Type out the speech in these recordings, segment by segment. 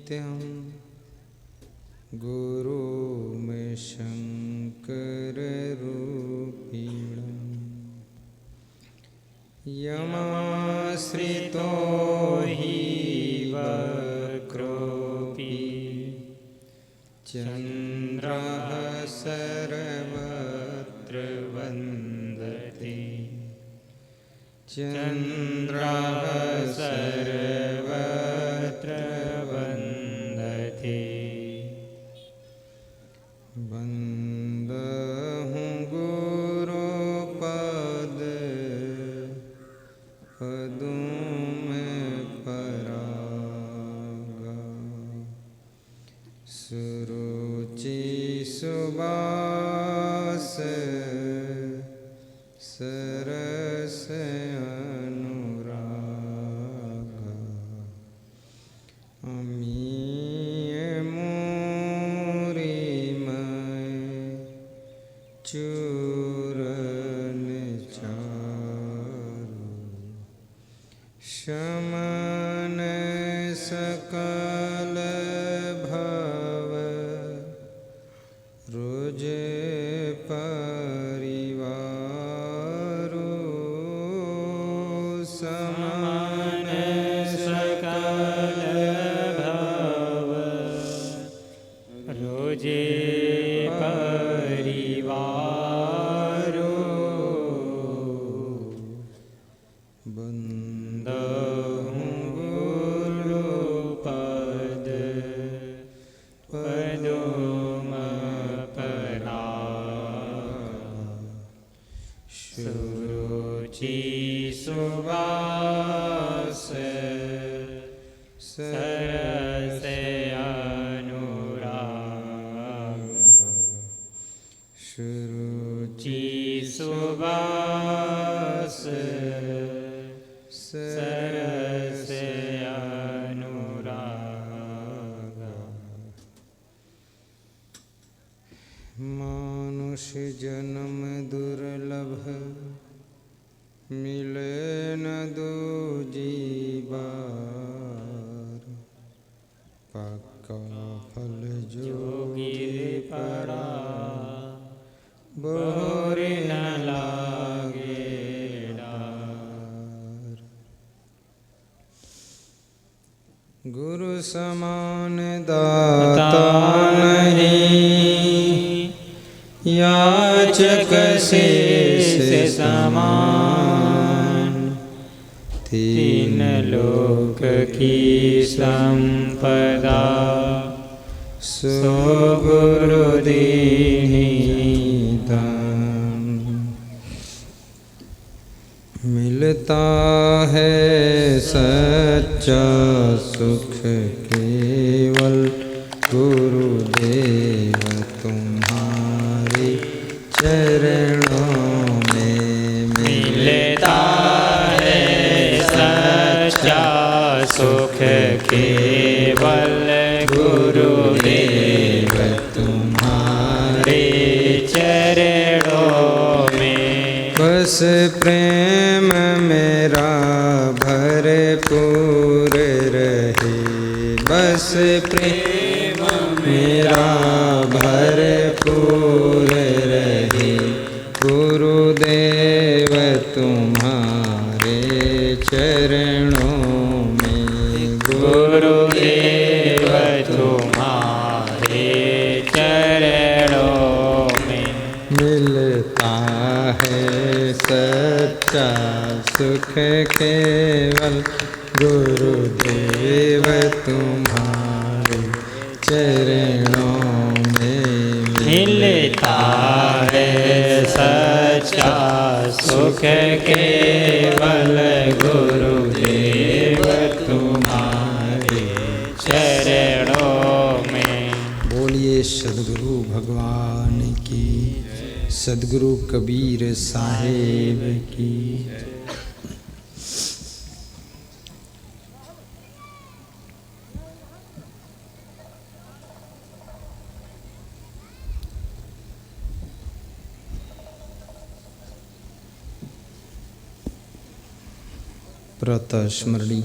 नित्यं गुरुं शङ्कररूपिणं यमाश्रितो हि वक्रोऽपि चन्द्रः सर्वत्र वन्दते चन्द्रः सर्वत्र वन्दते वन्दहु गुरुपद पदों में परागा सुरुचि सुबास सरस अनुरागा अमीय मोरी मैं चूरन चारु शमन सकल भव रोज परिवारो समान सकल भव रोजे परिवारो बंदहु गुरुपद पदों सुरुचि सुवास सरस अनुराग सुरुचि सुवास सरस अनुराग मानुष जन्म दुर्लभ मिले न दूजी बार पक्का फल जोगी पड़ा बोरे न लागे डार गुरु समान दाता नहीं याचक से समान तीन लोक की संपदा सो गुरु दीनी दान मिलता है सच्चा सुख केवल गुरुदेव तुम्हारे चरणों में मिलता है सच्चा सुख केवल गुरुदेव तुम्हारे चरणों में बस प्रेम मेरा भरपूर रहे बस प्रेम मेरा भरपूर रहे गुरुदेव तुम्हारे चरणों में गुरुदेव तुम्हारे चरणों में मिलता है सच्चा सुख केवल गुरुदेव तुम्हारे चरणों में मिलता है सच्चा सुख केवल गुरुदेव तुम्हारे चरणों में। बोलिए सद्गुरु भगवान की सद्गुरु कबीर साहेब की। प्रातः स्मरणी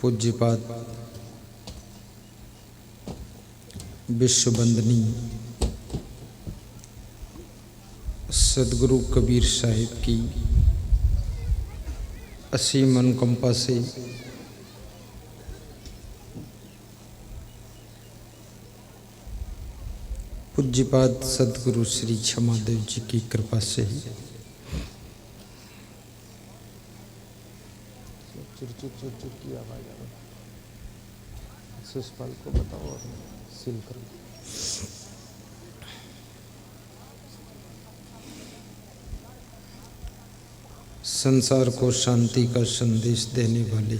पूज्यपाद विश्ववंदनी सदगुरु कबीर साहिब की असीम अनुकंपा से पूज्यपाद सदगुरु श्री क्षमादेव जी की कृपा से ही चुर की आवाज आ रही है। शिषपाल को बताओ और सील करो। संसार को शांति का संदेश देने वाले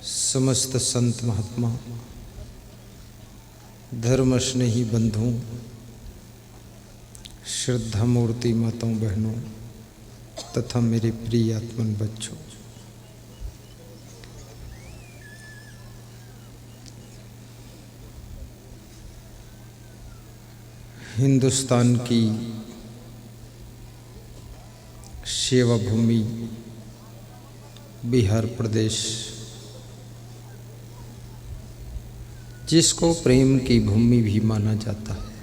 समस्त संत महात्मा, धर्म स्नेही बंधुओं, श्रद्धा मूर्ति माताओं बहनों तथा मेरे प्रिय आत्मन बच्चों, हिंदुस्तान की सेवा भूमि बिहार प्रदेश, जिसको प्रेम की भूमि भी माना जाता है,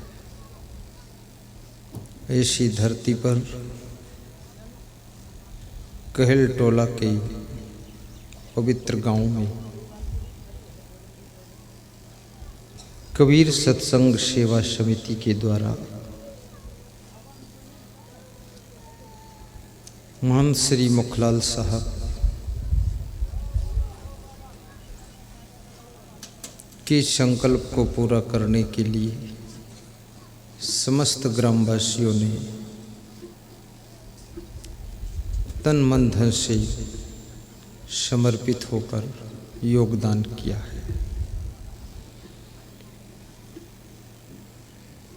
ऐसी धरती पर कहल टोला के पवित्र गांव में कबीर सत्संग सेवा समिति के द्वारा महान श्री मुखलाल साहब के संकल्प को पूरा करने के लिए समस्त ग्रामवासियों ने तन मन धन से समर्पित होकर योगदान किया है।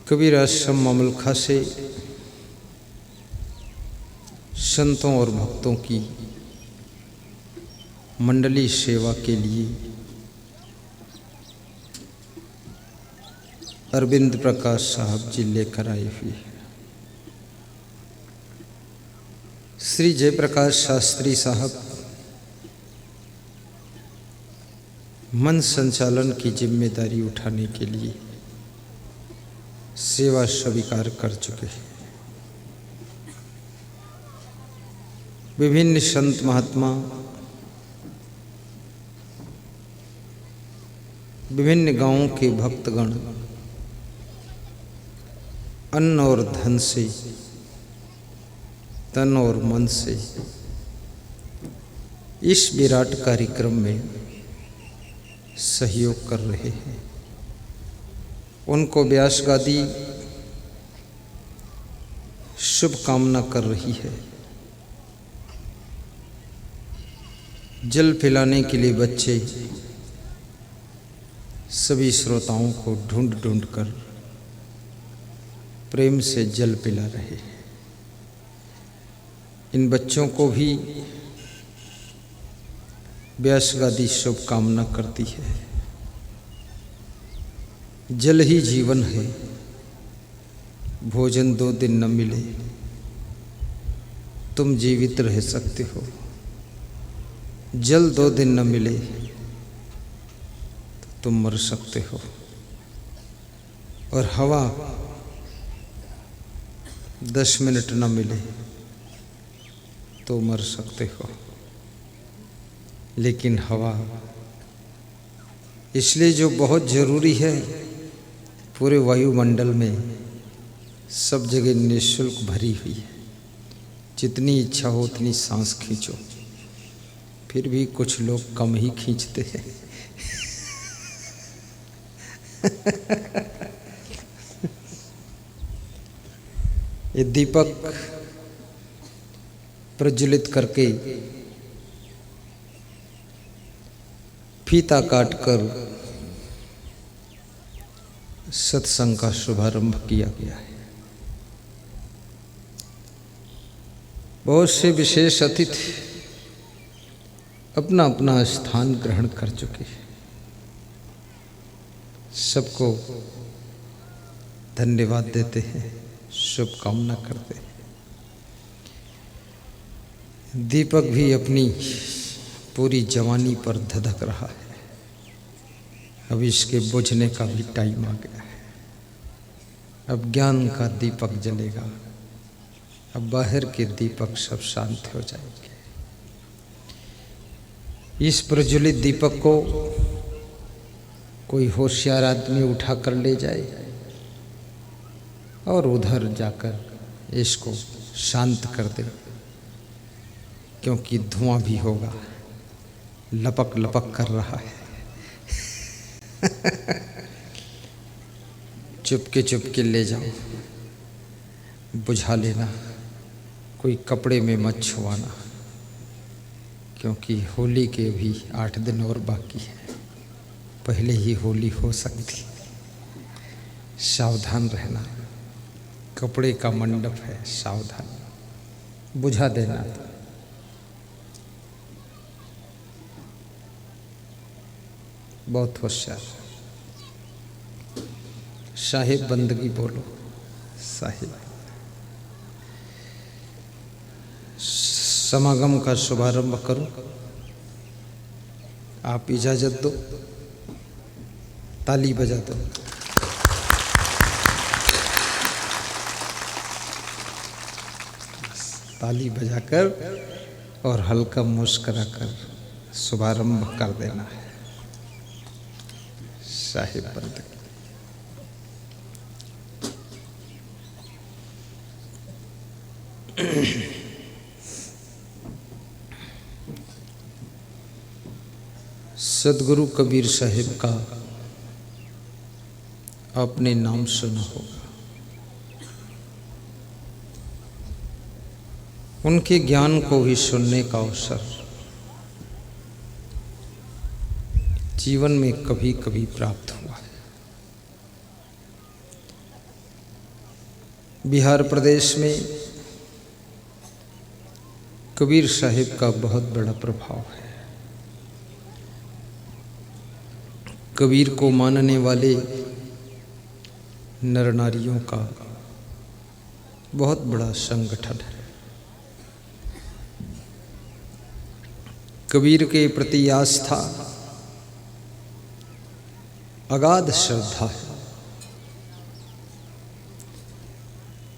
कबीर आश्रम मामलखा से संतों और भक्तों की मंडली सेवा के लिए अरविंद प्रकाश साहब जी लेकर आए हुए हैं। श्री जयप्रकाश शास्त्री साहब मन संचालन की जिम्मेदारी उठाने के लिए सेवा स्वीकार कर चुके हैं। विभिन्न संत महात्मा, विभिन्न गांवों के भक्तगण अन्न और धन से, तन और मन से इस विराट कार्यक्रम में सहयोग कर रहे हैं। उनको व्यास गादी शुभकामना कर रही है। जल पिलाने के लिए बच्चे सभी श्रोताओं को ढूंढ ढूंढ कर प्रेम से जल पिला रहे हैं। इन बच्चों को भी व्यास गादी शुभकामना करती है। जल ही जीवन है, भोजन 2 दिन न मिले तुम जीवित रह सकते हो, जल 2 दिन न मिले तो तुम मर सकते हो, और हवा 10 मिनट न मिले तो मर सकते हो। लेकिन हवा इसलिए जो बहुत ज़रूरी है, पूरे वायुमंडल में सब जगह निःशुल्क भरी हुई है। जितनी इच्छा हो उतनी सांस खींचो। फिर भी कुछ लोग कम ही खींचते हैं। ये दीपक प्रज्वलित करके फीता काटकर सत्संग का शुभारंभ किया गया है। बहुत से विशेष अतिथि अपना अपना स्थान ग्रहण कर चुके हैं। सबको धन्यवाद देते हैं, शुभकामना करते हैं। दीपक भी अपनी पूरी जवानी पर धधक रहा है। अब इसके बुझने का भी टाइम आ गया है। अब ज्ञान का दीपक जलेगा। अब बाहर के दीपक सब शांत हो जाएंगे। इस प्रज्वलित दीपक को कोई होशियार आदमी उठा कर ले जाए और उधर जाकर इसको शांत कर दे, क्योंकि धुआं भी होगा, लपक लपक कर रहा है। चुपके चुपके ले जाओ, बुझा लेना, कोई कपड़े में मत छुआना, क्योंकि होली के भी 8 दिन और बाकी है। पहले ही होली हो सकती। सावधान रहना, कपड़े का मंडप है, सावधान, बुझा देना। बहुत होशियार। साहिब बंदगी बोलो, साहिब। समागम का शुभारंभ करूं, आप इजाजत दो, ताली बजा दो। ताली बजाकर और हल्का मुस्कुरा कर शुभारंभ कर देना है। साहिब बंदगी। सदगुरु कबीर साहिब का आपने नाम सुना होगा। उनके ज्ञान को भी सुनने का अवसर जीवन में कभी कभी प्राप्त हुआ है। बिहार प्रदेश में कबीर साहिब का बहुत बड़ा प्रभाव है। कबीर को मानने वाले नर नारियों का बहुत बड़ा संगठन है। कबीर के प्रति आस्था, अगाध श्रद्धा है।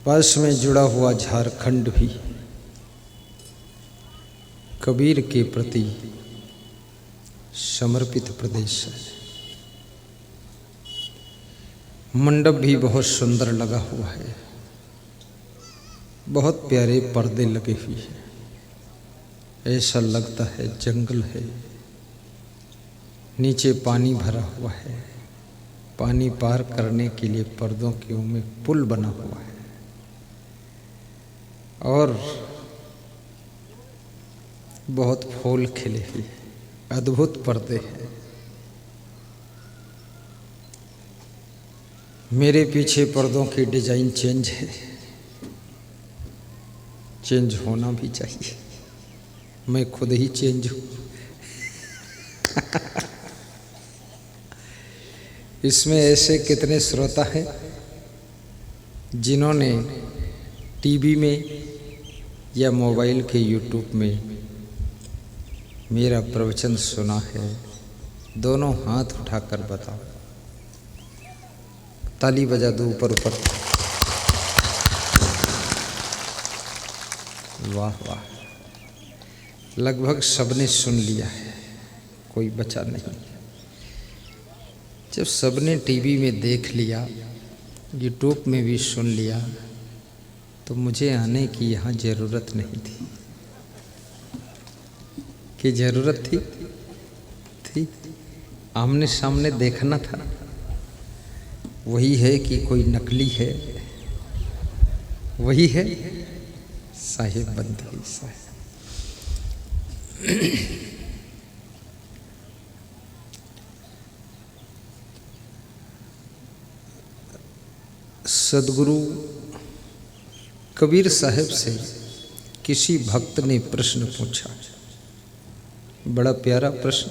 पास में जुड़ा हुआ झारखंड भी कबीर के प्रति समर्पित प्रदेश है। मंडप भी बहुत सुंदर लगा हुआ है। बहुत प्यारे पर्दे लगे हुए हैं। ऐसा लगता है जंगल है। नीचे पानी भरा हुआ है। पानी पार करने के लिए पर्दों के में पुल बना हुआ है। और बहुत फूल खिले हुए, अद्भुत पर्दे हैं। मेरे पीछे पर्दों की डिजाइन चेंज है, चेंज होना भी चाहिए। मैं खुद ही चेंज हूँ। इसमें ऐसे कितने श्रोता हैं जिन्होंने टीवी में या मोबाइल के यूट्यूब में मेरा प्रवचन सुना है। दोनों हाथ उठाकर बताओ। ताली बजा दो ऊपर ऊपर। वाह वाह, लगभग सबने सुन लिया है, कोई बचा नहीं। जब सबने टीवी में देख लिया, यूट्यूब में भी सुन लिया, तो मुझे आने की यहाँ ज़रूरत नहीं थी। कि ज़रूरत थी आमने सामने देखना था। वही है कि कोई नकली है? वही है साहिब बंदगी साहिब। सदगुरु कबीर साहब से किसी भक्त ने प्रश्न पूछा। बड़ा प्यारा प्रश्न।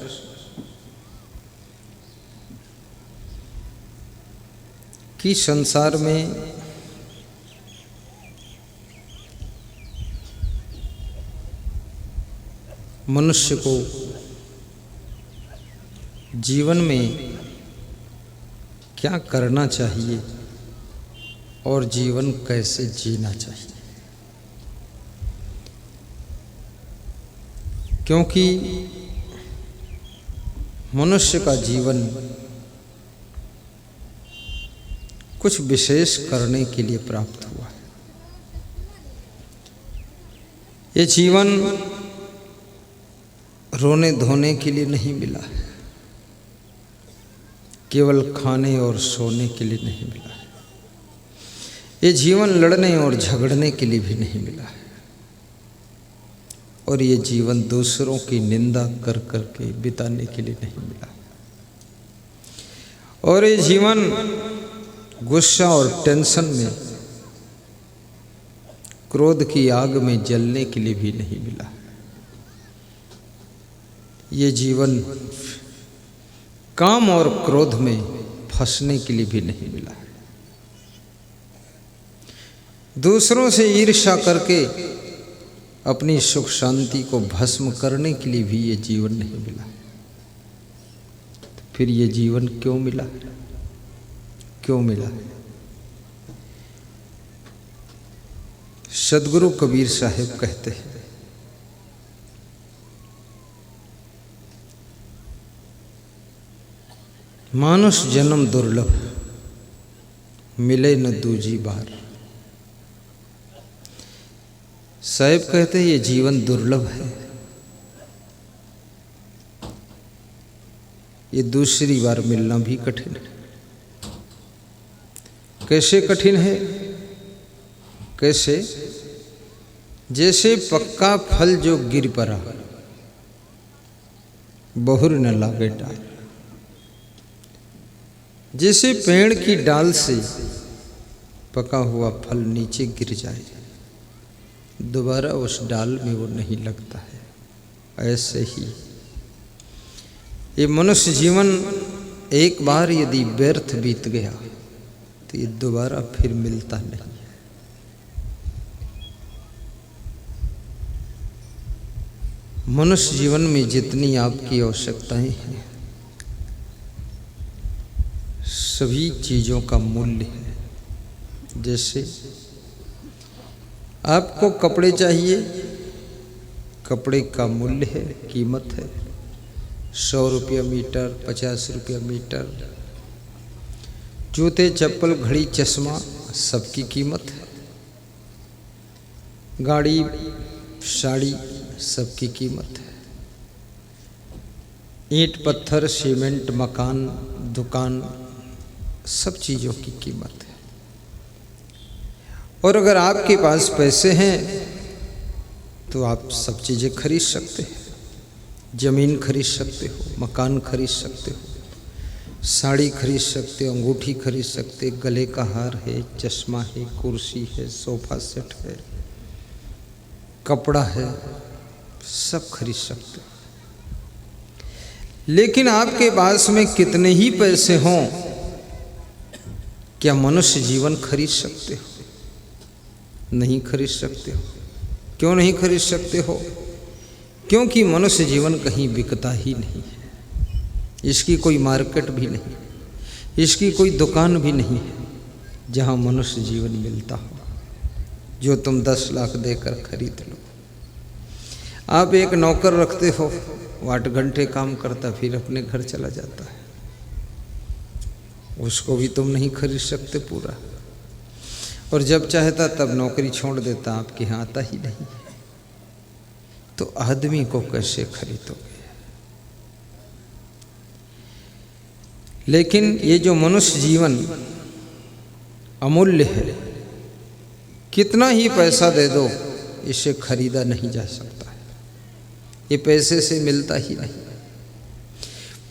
कि संसार में मनुष्य को जीवन में क्या करना चाहिए और जीवन कैसे जीना चाहिए, क्योंकि मनुष्य का जीवन कुछ विशेष करने के लिए प्राप्त हुआ है। ये जीवन रोने धोने के लिए नहीं मिला है, केवल खाने और सोने के लिए नहीं मिला है। ये जीवन लड़ने और झगड़ने के लिए भी नहीं मिला है, और ये जीवन दूसरों की निंदा कर कर के बिताने के लिए नहीं मिला है। और ये जीवन गुस्सा और टेंशन में, क्रोध की आग में जलने के लिए भी नहीं मिला है। ये जीवन काम और क्रोध में फंसने के लिए भी नहीं मिला है। दूसरों से ईर्ष्या करके अपनी सुख शांति को भस्म करने के लिए भी ये जीवन नहीं मिला। तो फिर ये जीवन क्यों मिला, क्यों मिला? सदगुरु कबीर साहब कहते हैं, मानुष जन्म दुर्लभ, मिले न दूजी बार। साहब कहते हैं ये जीवन दुर्लभ है, ये दूसरी बार मिलना भी कठिन है। कैसे कठिन है? कैसे? जैसे पक्का फल जो गिर पड़ा, बहुर न लागे डाल। जैसे पेड़ की डाल से पका हुआ फल नीचे गिर जाए, दोबारा उस डाल में वो नहीं लगता है, ऐसे ही ये मनुष्य जीवन एक बार यदि व्यर्थ बीत गया तो ये दोबारा फिर मिलता नहीं है। मनुष्य जीवन में जितनी आपकी आवश्यकताएं हैं, सभी चीज़ों का मूल्य है। जैसे आपको कपड़े चाहिए, कपड़े का मूल्य है, कीमत है। 100 रुपया मीटर, 50 रुपया मीटर। जूते चप्पल घड़ी चश्मा सबकी कीमत है। गाड़ी साड़ी सबकी कीमत है। ईंट पत्थर सीमेंट मकान दुकान सब चीज़ों की कीमत है। और अगर आपके पास पैसे हैं तो आप सब चीज़ें खरीद सकते हैं। ज़मीन खरीद सकते हो, मकान खरीद सकते हो, साड़ी खरीद सकते हो, अंगूठी खरीद सकते, गले का हार है, चश्मा है, कुर्सी है, सोफा सेट है, कपड़ा है, सब खरीद सकते हो। लेकिन आपके पास में कितने ही पैसे हों, क्या मनुष्य जीवन खरीद सकते हो? नहीं खरीद सकते हो। क्यों नहीं खरीद सकते हो? क्योंकि मनुष्य जीवन कहीं बिकता ही नहीं है। इसकी कोई मार्केट भी नहीं, इसकी कोई दुकान भी नहीं है जहां मनुष्य जीवन मिलता हो, जो तुम 10 लाख देकर खरीद लो। आप एक नौकर रखते हो, वो 8 घंटे काम करता फिर अपने घर चला जाता है, उसको भी तुम नहीं खरीद सकते पूरा। और जब चाहता तब नौकरी छोड़ देता, आपके यहाँ आता ही नहीं। तो आदमी को कैसे खरीदोगे? लेकिन ये जो मनुष्य जीवन अमूल्य है, कितना ही पैसा दे दो इसे खरीदा नहीं जा सकता है। ये पैसे से मिलता ही नहीं।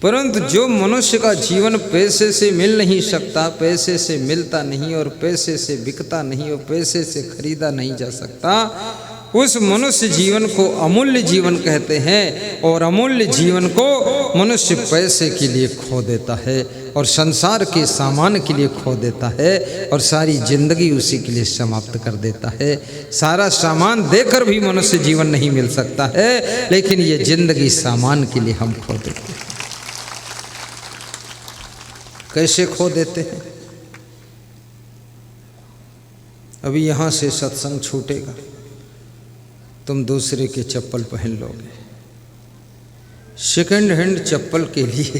परंतु जो मनुष्य का जीवन पैसे से मिल नहीं सकता, पैसे से मिलता नहीं और पैसे से बिकता नहीं और पैसे से खरीदा नहीं जा सकता, उस मनुष्य जीवन को अमूल्य जीवन कहते हैं। और अमूल्य जीवन को मनुष्य पैसे के लिए खो देता है और संसार के सामान के लिए खो देता है और सारी जिंदगी उसी के लिए समाप्त कर देता है। सारा सामान देकर भी मनुष्य जीवन नहीं मिल सकता है, लेकिन ये जिंदगी सामान के लिए हम खो देते हैं। कैसे खो देते हैं। अभी यहाँ से सत्संग छूटेगा, तुम दूसरे के चप्पल पहन लोगे। सेकंड हैंड चप्पल के लिए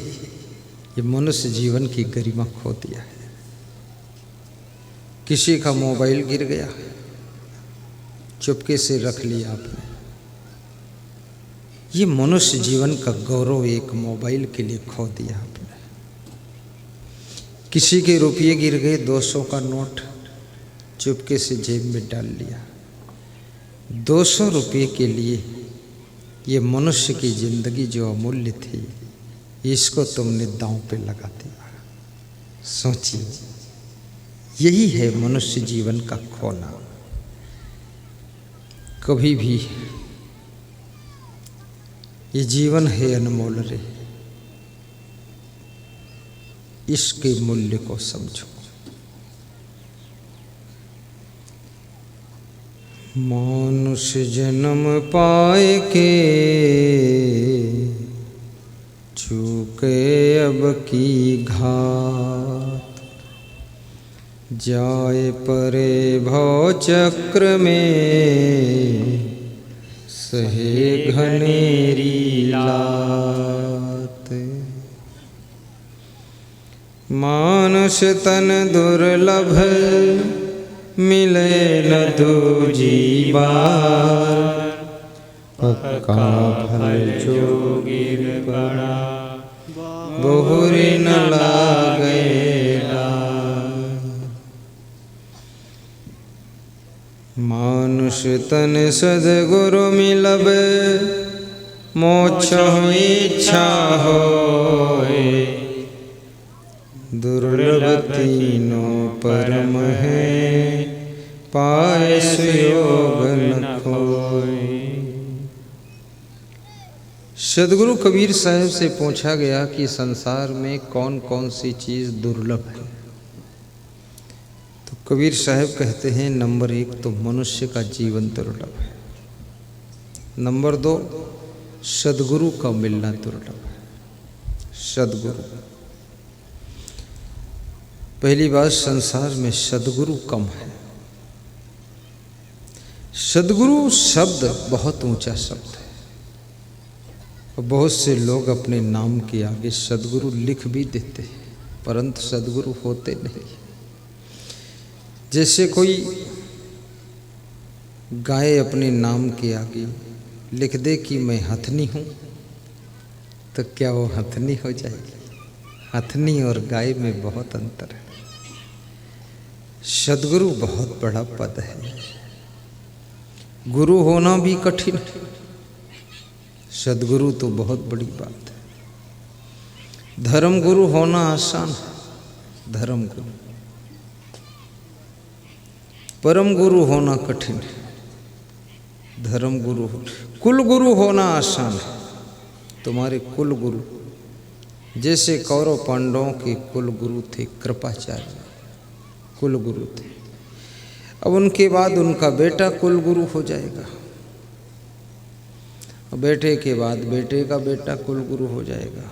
ये मनुष्य जीवन की गरिमा खो दिया है। किसी का मोबाइल गिर गया, चुपके से रख लिया आपने। ये मनुष्य जीवन का गौरव एक मोबाइल के लिए खो दिया आपने। किसी के रुपये गिर गए, 200 का नोट, चुपके से जेब में डाल लिया। 200 रुपये के लिए ये मनुष्य की जिंदगी जो अमूल्य थी, इसको तुमने दांव पे लगा दिया। सोचिए, यही है मनुष्य जीवन का खोना। कभी भी ये जीवन है अनमोल रे, इसके मूल्य को समझो। मानुष जन्म पाए के चूके अब की घात, जाए परे भव चक्र में सहे घनेरी लात। मानुष तन दुर्लभ मिले न दूजी बार, पक्का फल जो गिर पड़ा बहुरी न लागेला। मानुष तन सद्गुरु मिलब मोक्ष इच्छा होए, दुर्लभ तीनों परम है पाए सुयोग न खोए। सदगुरु कबीर साहब से पूछा गया कि संसार में कौन कौन सी चीज़ दुर्लभ है, तो कबीर साहब कहते हैं नंबर 1 तो मनुष्य का जीवन दुर्लभ है, नंबर 2 सदगुरु का मिलना दुर्लभ है। सदगुरु, पहली बात, संसार में सदगुरु कम है। सदगुरु शब्द बहुत ऊंचा शब्द है और बहुत से लोग अपने नाम के आगे सदगुरु लिख भी देते हैं, परंतु सदगुरु होते नहीं। जैसे कोई गाय अपने नाम के आगे लिख दे कि मैं हथनी हूँ, तो क्या वो हथनी हो जाएगी? हथनी और गाय में बहुत अंतर है। सदगुरु बहुत बड़ा पद है। गुरु होना भी कठिन है, सदगुरु तो बहुत बड़ी बात है। धर्म गुरु होना आसान है, धर्म गुरु। परम गुरु होना कठिन है, धर्म गुरु। कुल गुरु होना आसान है, तुम्हारे कुल गुरु, जैसे कौरव पांडवों के कुल गुरु थे कृपाचार्य, कुल गुरु थे। अब उनके बाद उनका बेटा कुल गुरु हो जाएगा, बेटे के बाद बेटे का बेटा कुल गुरु हो जाएगा।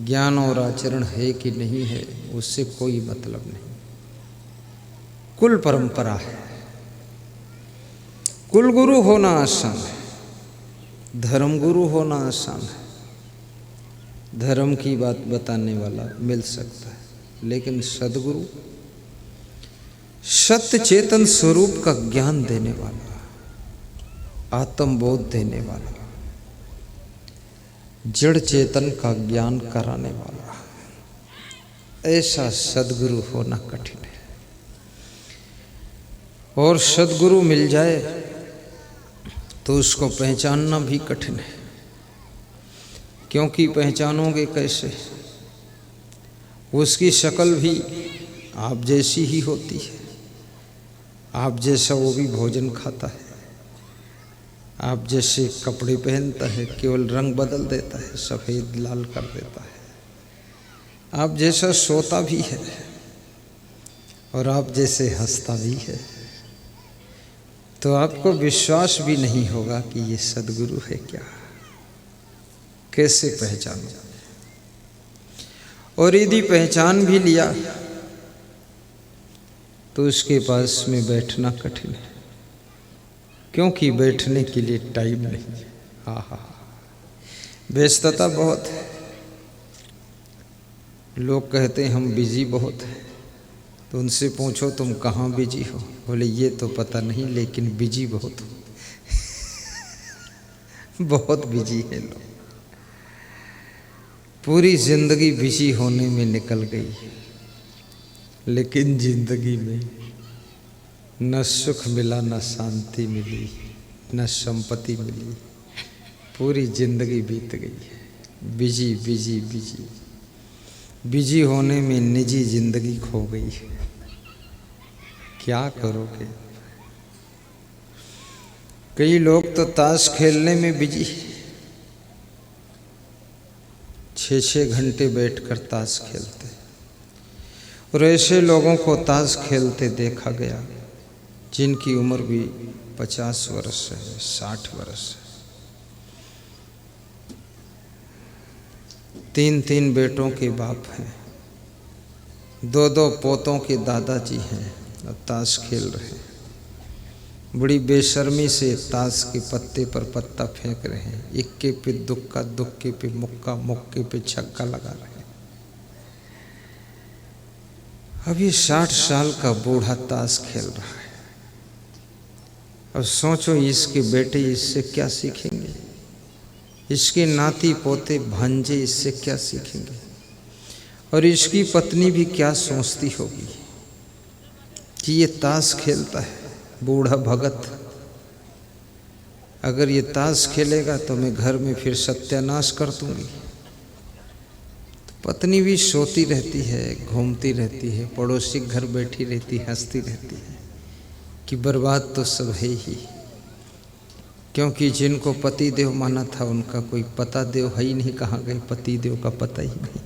ज्ञान और आचरण है कि नहीं है उससे कोई मतलब नहीं, कुल परंपरा है। कुल गुरु होना आसान है, धर्म गुरु होना आसान है। धर्म की बात बताने वाला मिल सकता है, लेकिन सदगुरु सत्य चेतन स्वरूप का ज्ञान देने वाला, आत्मबोध देने वाला, जड़ चेतन का ज्ञान कराने वाला, ऐसा सदगुरु होना कठिन है। और सदगुरु मिल जाए तो उसको पहचानना भी कठिन है, क्योंकि पहचानोगे कैसे? उसकी शक्ल भी आप जैसी ही होती है, आप जैसा वो भी भोजन खाता है, आप जैसे कपड़े पहनता है, केवल रंग बदल देता है, सफ़ेद लाल कर देता है। आप जैसा सोता भी है और आप जैसे हंसता भी है, तो आपको विश्वास भी नहीं होगा कि ये सदगुरु है क्या। कैसे पहचानो? और यदि पहचान भी लिया तो उसके पास में बैठना कठिन है, क्योंकि बैठने के लिए टाइम नहीं है। हाँ, व्यस्तता बहुत है। लोग कहते हैं हम बिजी बहुत हैं, तो उनसे पूछो तुम कहाँ बिजी हो, बोले ये तो पता नहीं लेकिन बिजी बहुत हो। बहुत बिजी है लोग, पूरी जिंदगी बिजी होने में निकल गई, लेकिन जिंदगी में न सुख मिला, न शांति मिली, न संपत्ति मिली। पूरी जिंदगी बीत गई है बिजी बिजी बिजी बिजी होने में निजी जिंदगी खो गई है। क्या करोगे? कई लोग तो ताश खेलने में बिजी, 6-6 घंटे बैठकर ताश खेलते, और ऐसे लोगों को ताश खेलते देखा गया जिनकी उम्र भी 50 वर्ष है, 60 वर्ष है। 3-3 बेटों के बाप हैं, 2-2 पोतों के दादाजी हैं, और ताश खेल रहे हैं। बड़ी बेशर्मी से ताश के पत्ते पर पत्ता फेंक रहे हैं। इक्के पे दुक्का, दुक्के पे मुक्का, मुक्के पे छक्का लगा रहे हैं। अभी 60 साल का बूढ़ा ताश खेल रहा है। अब सोचो इसके बेटे इससे क्या सीखेंगे, इसके नाती पोते भांजे इससे क्या सीखेंगे, और इसकी पत्नी भी क्या सोचती होगी कि ये ताश खेलता है बूढ़ा भगत। अगर ये ताश खेलेगा तो मैं घर में फिर सत्यानाश कर दूंगी। तो पत्नी भी सोती रहती है, घूमती रहती है, पड़ोसी घर बैठी रहती, हंसती रहती है कि बर्बाद तो सब है ही, क्योंकि जिनको पति देव माना था उनका कोई पता देव है ही नहीं। कहाँ गए पति देव का पता ही नहीं।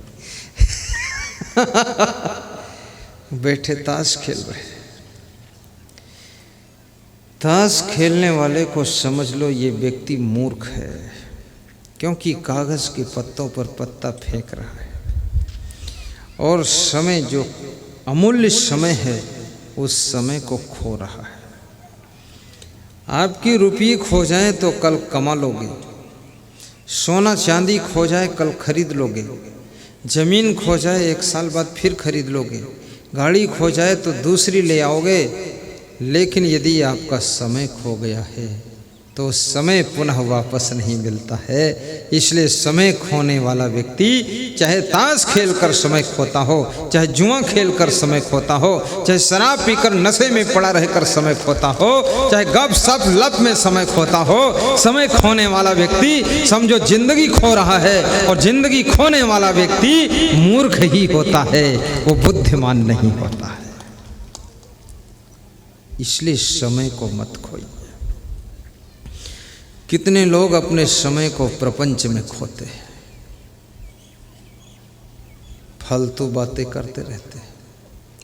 बैठे ताश खेल रहे। ताश खेलने वाले को समझ लो ये व्यक्ति मूर्ख है, क्योंकि कागज के पत्तों पर पत्ता फेंक रहा है, और समय जो अमूल्य समय है उस समय को खो रहा है। आपकी रुपये खो जाए तो कल कमा लोगे, सोना चांदी खो जाए कल खरीद लोगे, जमीन खो जाए 1 साल बाद फिर खरीद लोगे, गाड़ी खो जाए तो दूसरी ले आओगे। लेकिन यदि आपका समय खो गया है तो समय पुनः वापस नहीं मिलता है। इसलिए समय खोने वाला व्यक्ति चाहे ताश खेलकर समय खोता हो, चाहे जुआ खेलकर समय खोता हो, चाहे शराब पीकर नशे में पड़ा रहकर समय खोता हो, चाहे गप सप लप में समय खोता हो, समय खोने वाला व्यक्ति समझो जिंदगी खो रहा है। और जिंदगी खोने वाला व्यक्ति मूर्ख ही होता है, वो बुद्धिमान नहीं होता है। इसलिए समय को मत खोइए। कितने लोग अपने समय को प्रपंच में खोते हैं, फालतू बातें करते रहते हैं,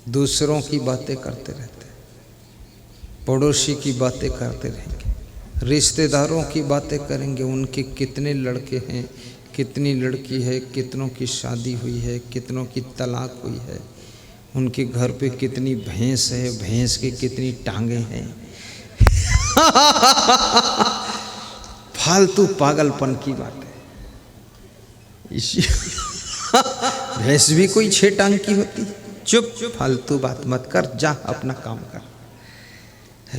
दूसरों की बातें करते रहते हैं, पड़ोसी की बातें करते रहेंगे, रिश्तेदारों की बातें करेंगे। उनके कितने लड़के हैं, कितनी लड़की है, कितनों की शादी हुई है, कितनों की तलाक हुई है, उनके घर पे कितनी भैंस है, भैंस की कितनी टांगें हैं। फालतू पागलपन की बात है। भैंस भी कोई 6 टांग की होती। चुप, फालतू बात मत कर, जा अपना काम कर।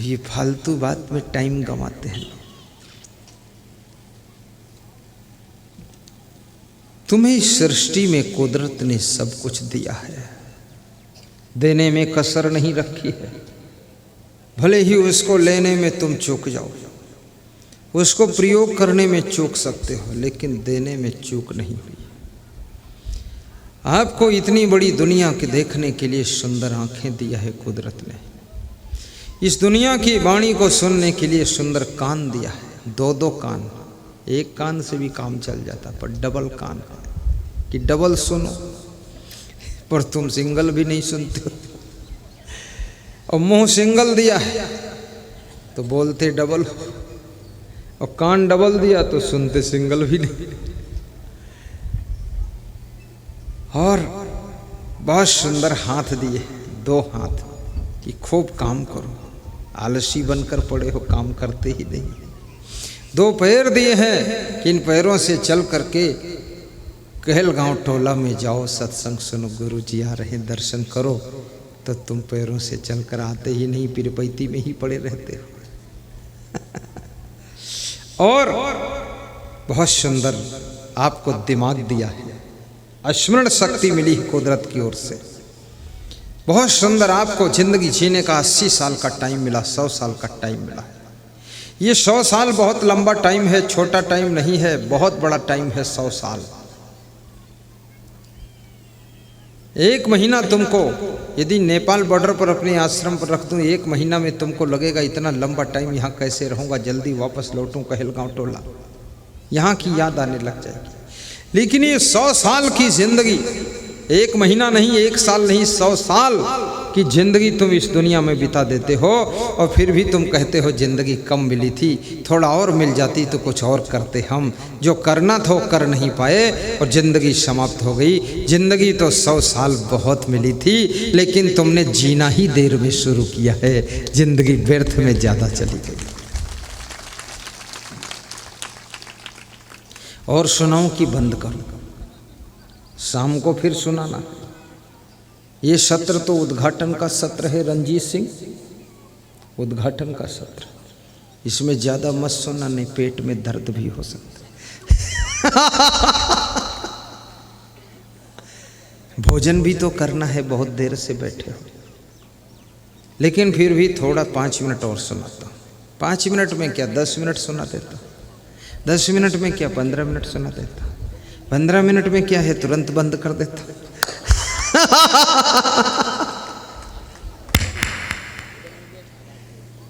ये फालतू बात में टाइम गंवाते हैं। तुम्हें इस सृष्टि में कुदरत ने सब कुछ दिया है, देने में कसर नहीं रखी है। भले ही उसको लेने में तुम चूक जाओ, उसको प्रयोग करने में चूक सकते हो, लेकिन देने में चूक नहीं हुई। आपको इतनी बड़ी दुनिया के देखने के लिए सुंदर आंखें दिया है कुदरत ने। इस दुनिया की वाणी को सुनने के लिए सुंदर कान दिया है, 2-2 कान। एक कान से भी काम चल जाता, पर डबल कान है कि डबल सुनो। पर तुम सिंगल भी नहीं सुनते हो। और मुंह सिंगल दिया है तो बोलते डबल, और कान डबल दिया तो सुनते सिंगल भी नहीं। और बहुत सुंदर हाथ दिए, 2 हाथ कि खूब काम करो, आलसी बनकर पड़े हो, काम करते ही नहीं। 2 पैर दिए हैं कि इन पैरों से चल करके कहलगांव टोला में जाओ, सत्संग सुनो, गुरु जी आ रहे हैं, दर्शन करो। तो तुम पैरों से चल कर आते ही नहीं, पीरपैती में ही पड़े रहते हो। और बहुत सुंदर आपको दिमाग दिया है, स्मरण शक्ति मिली है कुदरत की ओर से। बहुत सुंदर आपको जिंदगी जीने का 80 साल का टाइम मिला, 100 साल का टाइम मिला। ये 100 साल बहुत लंबा टाइम है, छोटा टाइम नहीं है, बहुत बड़ा टाइम है 100 साल। 1 महीना तुमको यदि नेपाल बॉर्डर पर अपने आश्रम पर रख दूं, 1 महीना में तुमको लगेगा इतना लंबा टाइम यहाँ कैसे रहूँगा, जल्दी वापस लौटूं कहलगांव टोला, यहाँ की याद आने लग जाएगी। लेकिन ये 100 साल की जिंदगी, 1 महीना नहीं, 1 साल नहीं, 100 साल की जिंदगी तुम इस दुनिया में बिता देते हो। और फिर भी तुम कहते हो जिंदगी कम मिली थी, थोड़ा और मिल जाती तो कुछ और करते हम, जो करना था वो कर नहीं पाए और जिंदगी समाप्त हो गई। जिंदगी तो 100 साल बहुत मिली थी, लेकिन तुमने जीना ही देर में शुरू किया है, जिंदगी व्यर्थ में ज़्यादा चली गई। और सुनाऊं कि बंद करूं? शाम को फिर सुनाना। ये सत्र तो उद्घाटन का सत्र है रंजीत सिंह, उद्घाटन का सत्र। इसमें ज़्यादा मत सुनना, नहीं पेट में दर्द भी हो सकता है। भोजन भी तो करना है, बहुत देर से बैठे हो। लेकिन फिर भी थोड़ा 5 मिनट और सुनाता हूँ। 5 मिनट में क्या 10 मिनट सुना देता, 10 मिनट में क्या 15 मिनट सुना देता, 15 मिनट में क्या है तुरंत बंद कर देता।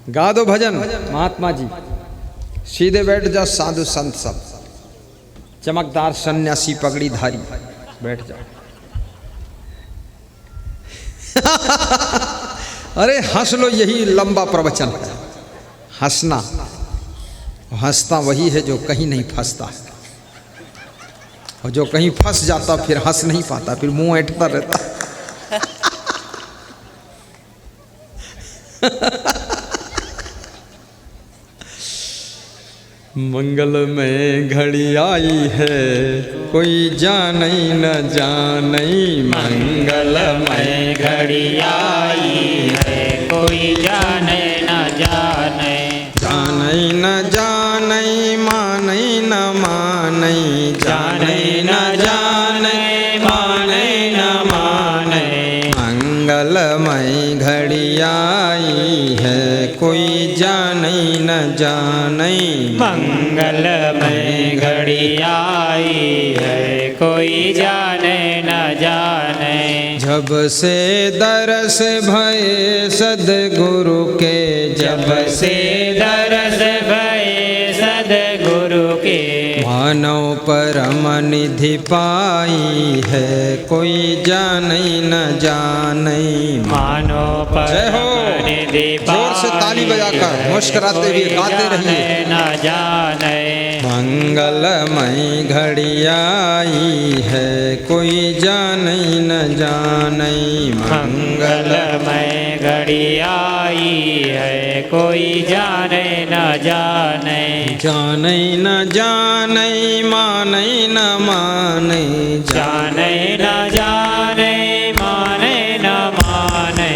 गा दो भजन महात्मा जी, सीधे बैठ जाओ साधु संत सब, चमकदार सन्यासी पगड़ी धारी, बैठ जाओ। अरे हंस लो, यही लंबा प्रवचन है, हंसना। हंसता वही है जो कहीं नहीं फंसता, और जो कहीं फंस जाता फिर हंस नहीं पाता, फिर मुंह ऐंठता रहता। मंगल में घड़ी आई है, कोई जाने न जाने। मंगल में घड़ी आई है, कोई जाने न जाने। जाने न जाने, माने न माने। जाने न जाने, माने न माने। मंगलमय घड़ी आई है, कोई जाने न जाने। मंगलमय घड़ी आई है, कोई जाने न जाने। जब से दरस भये सद्गुरु के, जब से दरस भये सद्गुरु के। मानव परम निधि पाई है, कोई जाने न जाने। मानो परम निधि पाई। जोर से ताली बजाकर मुस्कुराते हुए गाते रहिए। न जाने। मंगलमय घड़ी आई है, कोई जाने न जाने। मंगलमय घड़ी आई है, कोई जाने न जाने। जाने न जाने, माने न माने। जाने न जाने, माने न माने।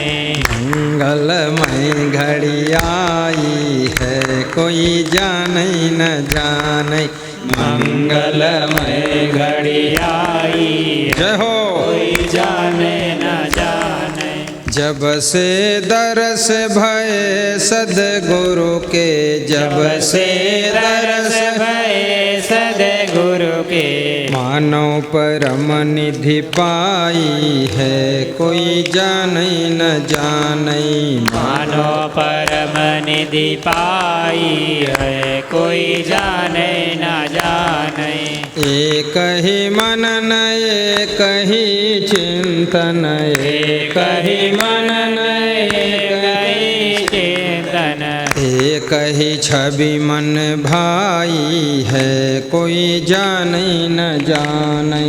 मंगलमय घड़ी आई है, कोई जाने न जाने। मंगलमय घड़ी आई जय हो। कोई जाने न जाने। जब से दरस भये सद्गुरु के, जब से दरस भये सद्गुरु के। मानव परम निधि पाई है, कोई जाने न जाने। मानो परम निधि पाई है, कोई जाने न जाने। एक ही मनन, एक ही चिंतन, एक ही मनन, एक ही चिंतन। एक ही छवि मन भाई है, कोई जाने न जाने।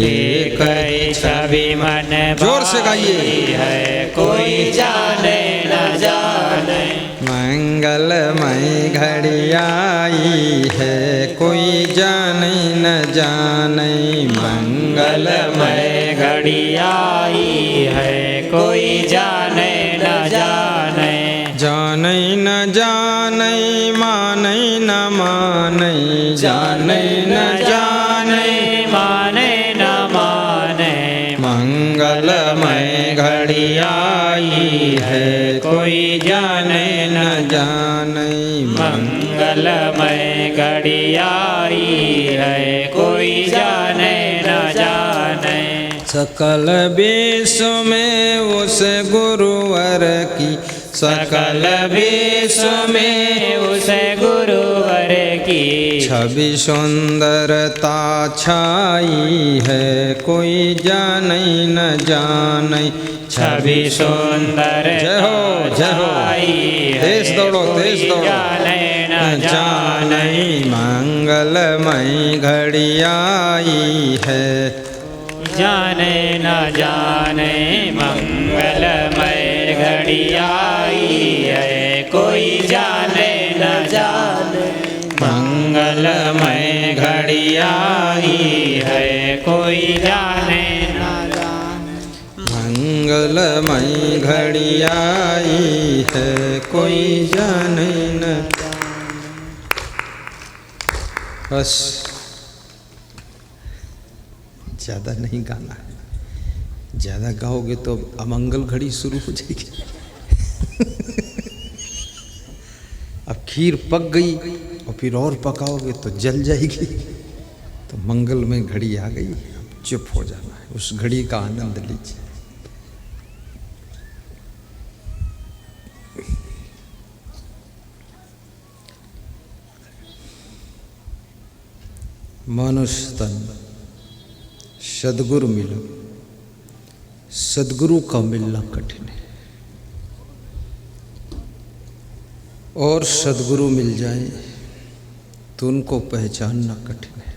एक कई छवि मन जोर से गाइए। है कोई जाने न जाने। मंगलमय घड़ी आई है कोई जाने न जाने। मंगलमय घड़ी आई है कोई जाने न जाने। जाने न जाने माने न माने। जाने न जाने माने न माने। मंगलमय घड़ी आई है कोई जाने न जाने। मंगलमय घड़ी आई है कोई जाने न जाने। सकल विश्व में उस गुरुवर की। सकल विश्व में उस गुरुवर की। छवि सुंदरता छाई है कोई जाने न जाने। छवि सुंदर जय हो जय हो। तेज दौड़ो तेज दौड़ो। जाने न जाने। मंगलमय घड़ी आई है जाने न जाने। मंगलमय घड़ी आई है कोई जाने न जाने। मंगलमय घड़ी आई है कोई जाने न जाने। मंगलमय घड़ी आई है कोई जाने न। बस ज़्यादा नहीं गाना है। ज़्यादा गाओगे तो अमंगल घड़ी शुरू हो जाएगी। अब खीर पक गई और फिर और पकाओगे तो जल जाएगी। तो मंगल में घड़ी आ गई, अब चुप हो जाना है, उस घड़ी का आनंद लीजिए। मनुष्य तन सद्गुरु मिलो। सद्गुरु का मिलना कठिन है, और सद्गुरु मिल जाए तो उनको पहचानना कठिन है,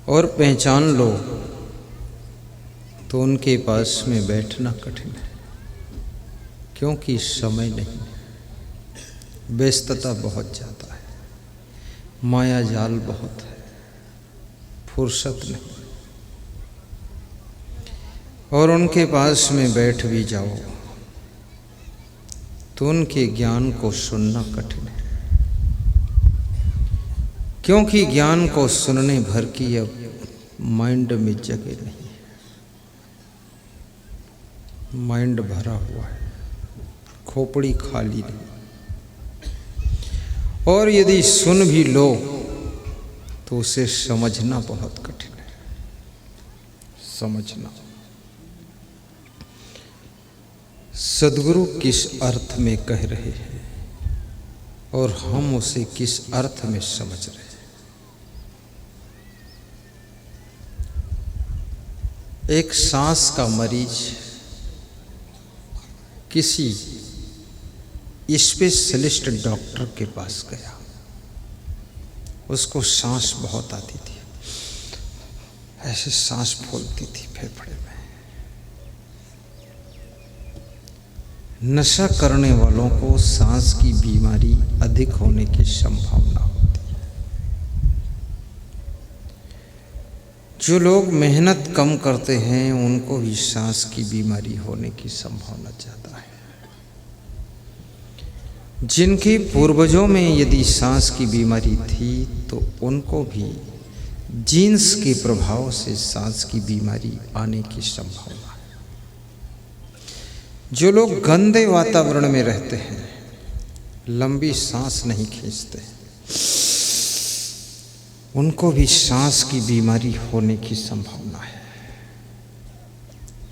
और पहचान लो तो उनके पास में बैठना कठिन है। क्योंकि समय नहीं, व्यस्तता बहुत ज़्यादा है, माया जाल बहुत है, फुर्सत नहीं। और उनके पास में बैठ भी जाओ तो उनके ज्ञान को सुनना कठिन है। क्योंकि ज्ञान को सुनने भर की अब माइंड में जगह नहीं है, माइंड भरा हुआ है, खोपड़ी खाली नहीं। और यदि सुन भी लो तो उसे समझना बहुत कठिन है। समझना सद्गुरु किस अर्थ में कह रहे हैं और हम उसे किस अर्थ में समझ रहे हैं। एक सांस का मरीज किसी स्पेशलिस्ट डॉक्टर के पास गया, उसको सांस बहुत आती थी, ऐसे सांस फूलती थी फेफड़े में। नशा करने वालों को सांस की बीमारी अधिक होने की संभावना होती है। जो लोग मेहनत कम करते हैं उनको भी सांस की बीमारी होने की संभावना ज़्यादा है। जिनके पूर्वजों में यदि सांस की बीमारी थी तो उनको भी जीन्स के प्रभाव से सांस की बीमारी आने की संभावना है। जो लोग गंदे वातावरण में रहते हैं, लंबी सांस नहीं खींचते, उनको भी सांस की बीमारी होने की संभावना है।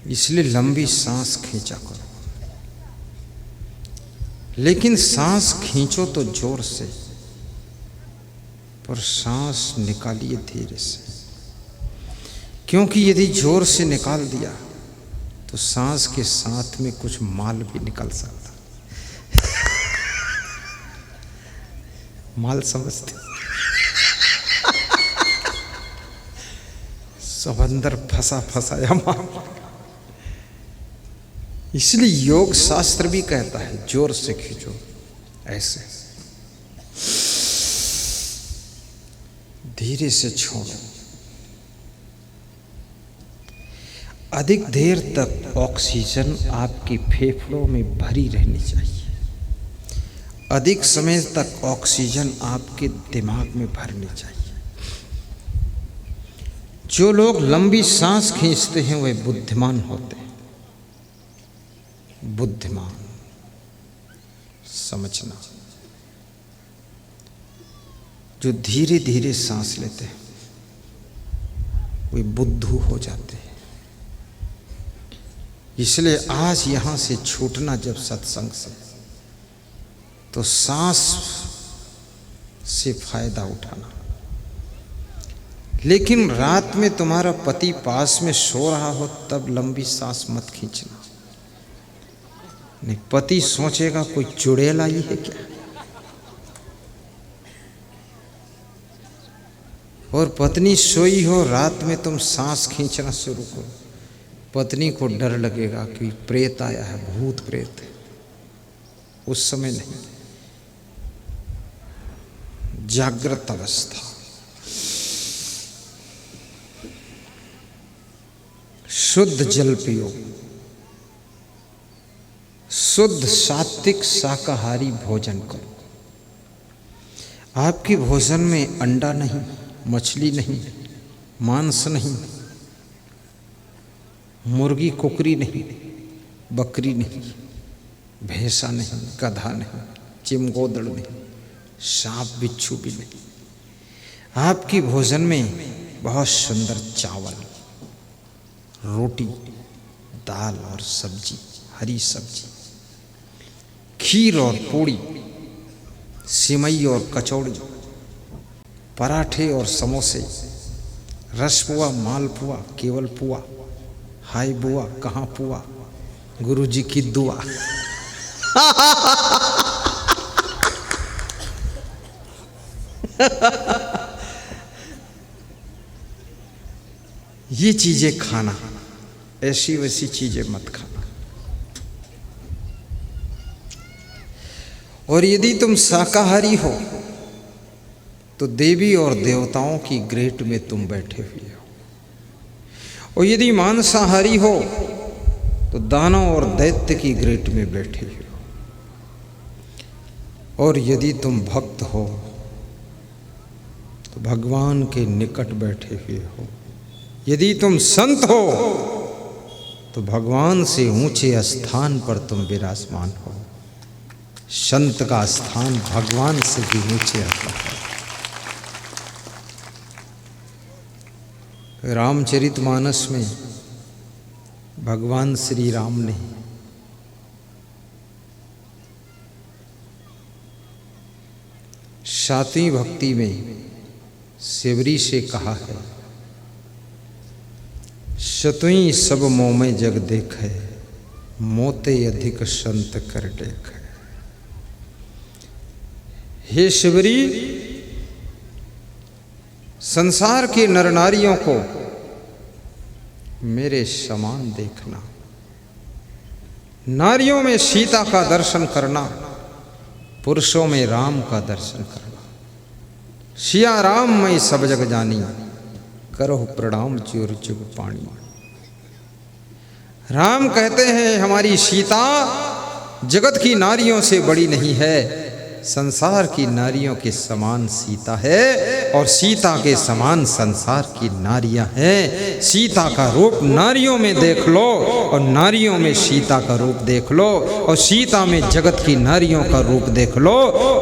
इसलिए लंबी सांस खींचा करो, लेकिन सांस खींचो तो जोर से, पर सांस निकालिए धीरे से। क्योंकि यदि जोर से निकाल दिया तो सांस के साथ में कुछ माल भी निकल सकता। माल समझते? सब अंदर फंसा फंसाया मार। इसलिए योग शास्त्र भी कहता है जोर से खींचो, ऐसे धीरे से छोड़ो। अधिक देर तक ऑक्सीजन आपके फेफड़ों में भरी रहनी चाहिए। अधिक समय तक ऑक्सीजन आपके दिमाग में भरनी चाहिए। जो लोग लंबी सांस खींचते हैं वे बुद्धिमान होते हैं। बुद्धिमान समझना। जो धीरे धीरे सांस लेते हैं वे बुद्धू हो जाते हैं। इसलिए आज यहां से छूटना जब सत्संग से, तो सांस से फायदा उठाना। लेकिन रात में तुम्हारा पति पास में सो रहा हो तब लंबी सांस मत खींचना। नहीं, पति सोचेगा कोई चुड़ैल आई है क्या। और पत्नी सोई हो, रात में तुम सांस खींचना शुरू करो, पत्नी को डर लगेगा कि प्रेत आया है, भूत प्रेत है। उस समय नहीं, जागृत अवस्था। शुद्ध जल पियो, शुद्ध सात्विक शाकाहारी भोजन करो। आपके भोजन में अंडा नहीं, मछली नहीं, मांस नहीं, मुर्गी कुकरी नहीं, बकरी नहीं, भैंसा नहीं, गधा नहीं, चिमगोदड़ नहीं, सांप बिच्छू भी नहीं। आपकी भोजन में बहुत सुंदर चावल, रोटी, दाल और सब्जी, हरी सब्जी, खीर और पूड़ी, सिमई और कचौड़ी, पराठे और समोसे, रसपुआ, मालपुआ, केवल पुआ, हाय बुआ, कहाँ पुआ, गुरुजी की दुआ। ये चीजें खाना, ऐसी वैसी चीजें मत खाना। और यदि तुम शाकाहारी हो तो देवी और देवताओं की ग्रेट में तुम बैठे हुए हो। और यदि मांसाहारी हो तो दानव और दैत्य की ग्रेट में बैठे हुए हो। और यदि तुम भक्त हो तो भगवान के निकट बैठे हुए हो। यदि तुम संत हो तो भगवान से ऊंचे स्थान पर तुम विराजमान हो। संत का स्थान भगवान से भी ऊंचे आता है। रामचरितमानस में भगवान श्री राम ने सातवीं भक्ति में सेवरी से कहा है, शतवीं सब मोह में जग देखे, मोते अधिक संत कर देखे। हे शिवरी, संसार के नर नारियों को मेरे समान देखना, नारियों में सीता का दर्शन करना, पुरुषों में राम का दर्शन करना। सिया राम मैं सब जग जानी, करो प्रणाम चोर चुग पानी। राम कहते हैं हमारी सीता जगत की नारियों से बड़ी नहीं है, संसार की नारियों के समान सीता है और सीता के समान संसार की नारियां हैं। सीता का रूप नारियों में देख लो और नारियों में सीता का रूप देख लो और सीता में जगत की नारियों का रूप देख लो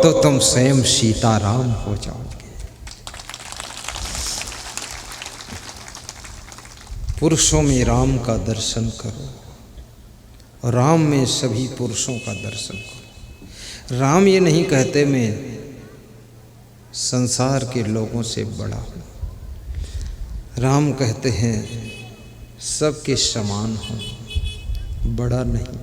तो तुम स्वयं सीता राम हो जाओगे। पुरुषों में राम का दर्शन करो, राम में सभी पुरुषों का दर्शन करो। राम ये नहीं कहते मैं संसार के लोगों से बड़ा हूँ, राम कहते हैं सबके समान हूँ, बड़ा नहीं।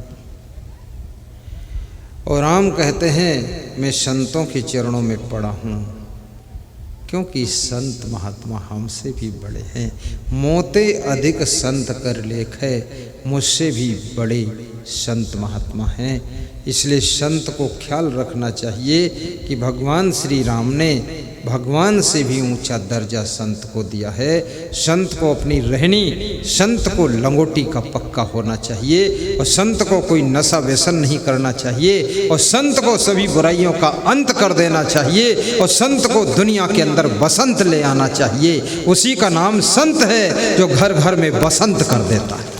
और राम कहते हैं मैं संतों के चरणों में पड़ा हूँ, क्योंकि संत महात्मा हमसे भी बड़े हैं। मोते अधिक संत कर लेख है, मुझसे भी बड़े संत महात्मा हैं। इसलिए संत को ख्याल रखना चाहिए कि भगवान श्री राम ने भगवान से भी ऊंचा दर्जा संत को दिया है। संत को अपनी रहनी, संत को लंगोटी का पक्का होना चाहिए, और संत को कोई नशा व्यसन नहीं करना चाहिए, और संत को सभी बुराइयों का अंत कर देना चाहिए, और संत को दुनिया के अंदर बसंत ले आना चाहिए। उसी का नाम संत है जो घर घर में बसंत कर देता है।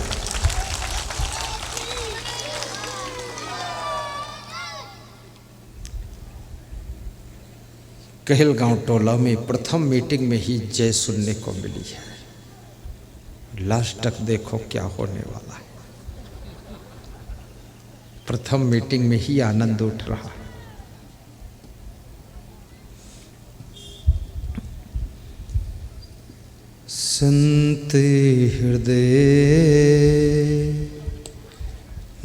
कहलगांव टोला में प्रथम मीटिंग में ही जय सुनने को मिली है। लास्ट तक देखो क्या होने वाला है। प्रथम मीटिंग में ही आनंद उठ रहा। संत हृदय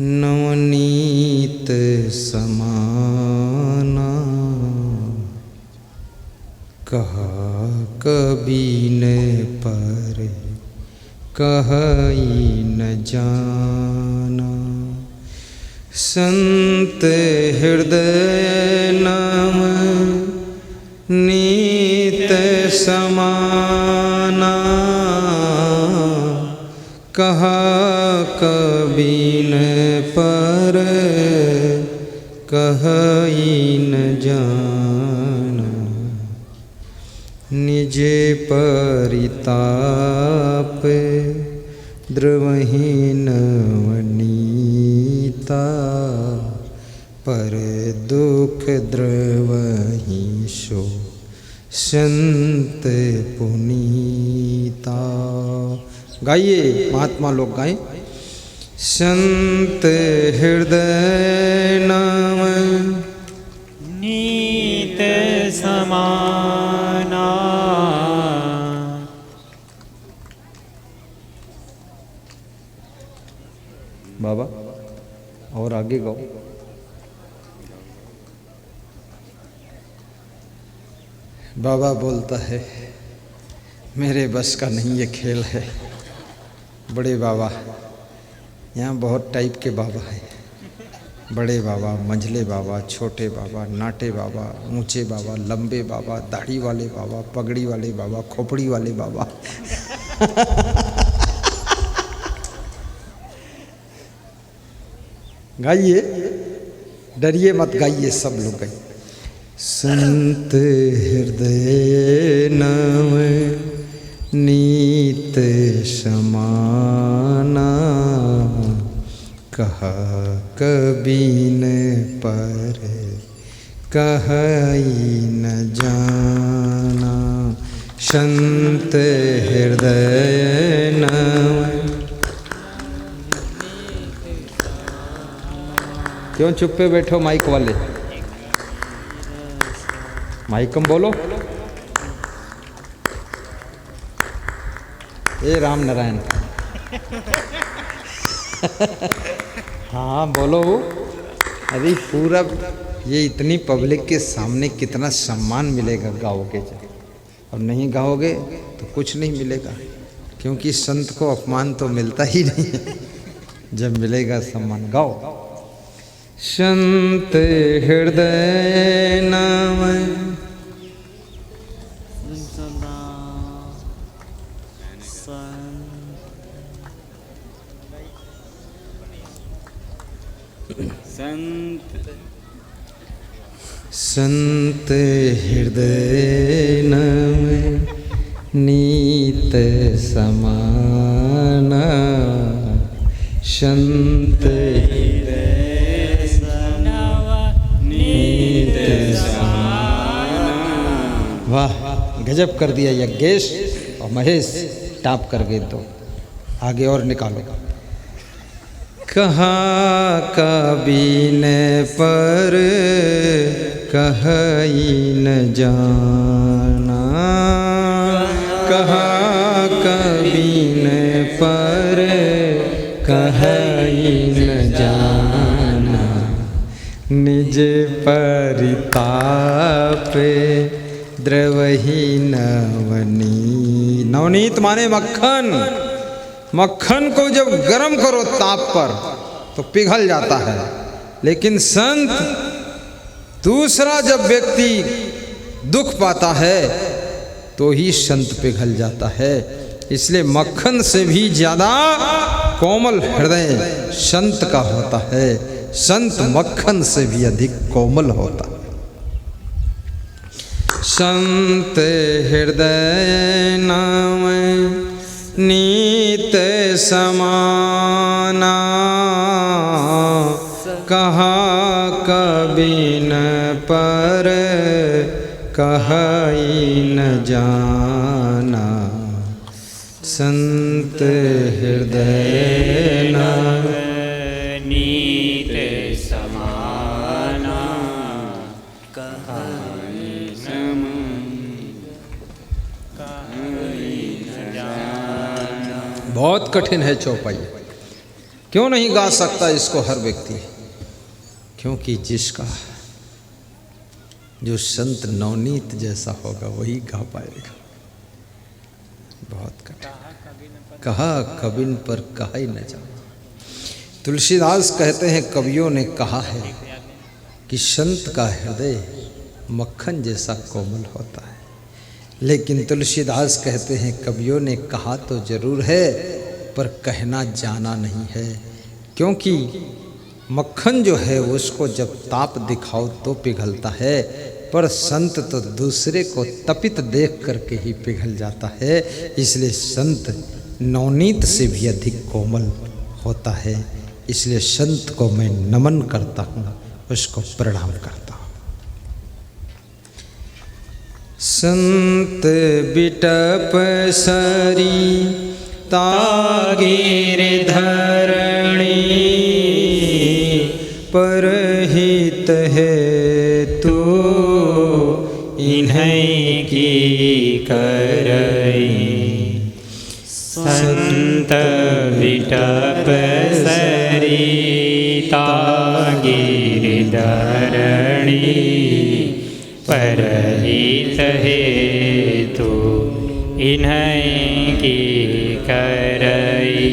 नवनीत समाना, कहा कभी न पर कहीं न जाना। संत हृदय नाम नीत समाना, कहा कभी न पर कहीं न जाना। निजे परिताप द्रवहि नवनीता, पर दुख द्रवहि सो संत पुनीता। गाइए, महात्मा लोग गाएं। संत हृदय नाम नीत समाना। बाबा और आगे गाओ। बाबा बोलता है, मेरे बस का नहीं ये खेल है। बड़े बाबा, यहाँ बहुत टाइप के बाबा हैं। बड़े बाबा, मंझले बाबा, छोटे बाबा, नाटे बाबा, ऊंचे बाबा, लंबे बाबा, दाढ़ी वाले बाबा, पगड़ी वाले बाबा, खोपड़ी वाले बाबा। गाइए, डरिए मत, गाइए, सब लोग गाइए। संत हृदय नाम नीत समाना, कहा कभी न पर कहीं न जाना। संत हृदय नाम। क्यों चुप पे बैठो माइक वाले? माइक कम बोलो। ए राम नारायण। हाँ बोलो। अरे पूरा ये इतनी पब्लिक के सामने कितना सम्मान मिलेगा गाओगे जब, और नहीं गाओगे तो कुछ नहीं मिलेगा, क्योंकि संत को अपमान तो मिलता ही नहीं है। जब मिलेगा सम्मान, गाओ। संत हृदय नाम संत हृदय नाम नीत समाना। संत हृदय नीत समाना। वाह, गजब कर दिया यज्ञेश और महेश, टाप कर गए। तो आगे और निकालो। कहाँ कभी न पर कहीं न जाना, कहाँ कभी न पर कहीं न जाना। निज परिताप द्रवही नवनीत। नवनीत माने मक्खन। मक्खन को जब गर्म करो ताप पर तो पिघल जाता है, लेकिन संत दूसरा जब व्यक्ति दुख पाता है तो ही संत पिघल जाता है। इसलिए मक्खन से भी ज्यादा कोमल हृदय संत का होता है। संत मक्खन से भी अधिक कोमल होता है। संत हृदय नाम नीत समाना, कहा कबिन पर कहीं न जाना। संत हृदय नाम नीत समाना, कहीं न जाना। बहुत कठिन है चौपाई। क्यों नहीं गा सकता इसको हर व्यक्ति? क्योंकि जिसका जो संत नवनीत जैसा होगा वही गा पाएगा। बहुत कठिन। कहा कबिन पर कहा ही न जाना। तुलसीदास कहते हैं, कवियों ने कहा है कि संत का हृदय मक्खन जैसा कोमल होता है, लेकिन तुलसीदास कहते हैं कवियों ने कहा तो जरूर है पर कहना जाना नहीं है। क्योंकि मक्खन जो है उसको जब ताप दिखाओ तो पिघलता है, पर संत तो दूसरे को तपित देख करके ही पिघल जाता है। इसलिए संत नवनीत से भी अधिक कोमल होता है। इसलिए संत को मैं नमन करता हूँ, उसको प्रणाम करता हूँ। संत बिटप सरी तागिर धरणी, परहित है तू इन्हीं की करई। संत बिटप सरिता गिरधरणी, परहित हेतु इन्हीं की करई।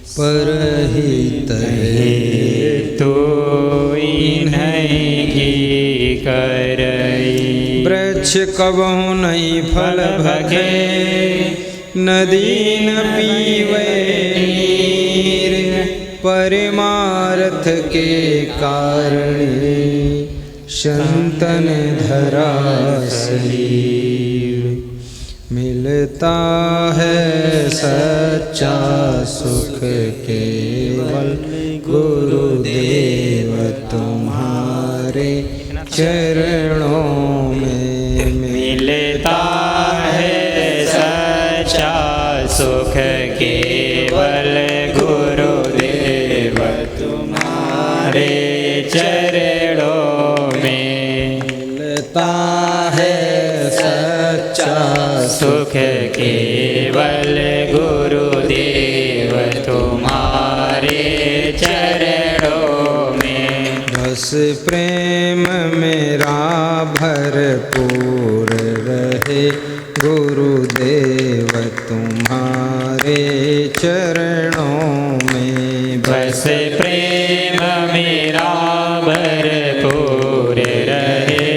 परहित हेतु इन्हीं की करई। वृक्ष कबहु नहीं फल भगे, नदी न पीवे नीर, परमार्थ के कारण संतन धरा शरीर। मिलता है सच्चा सुख केवल गुरुदेव तुम्हारे चरणों में। मिलता है सच्चा सुख केवल गुरुदेव तुम्हारे चरणों में। मिलता है सच्चा सुख केवल गुरुदेव तुम्हारे चरणों में। बस प्रेम मेरा भरपूर रहे, गुरुदेव तुम्हारे चरणों में। बस प्रेम मेरा भरपूर रहे,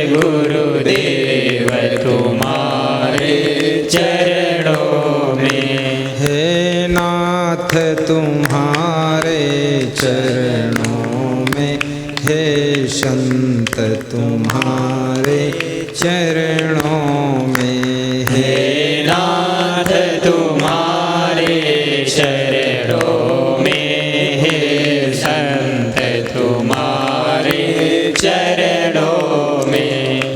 गुरुदेव तुम्हारे चरणों में। हे नाथ तुम्हारे चरणों में, हे संत तुम्हारे चरणों में। हे नाथ तुम्हारे चरणों में, हे संत तुम्हारे चरणों में।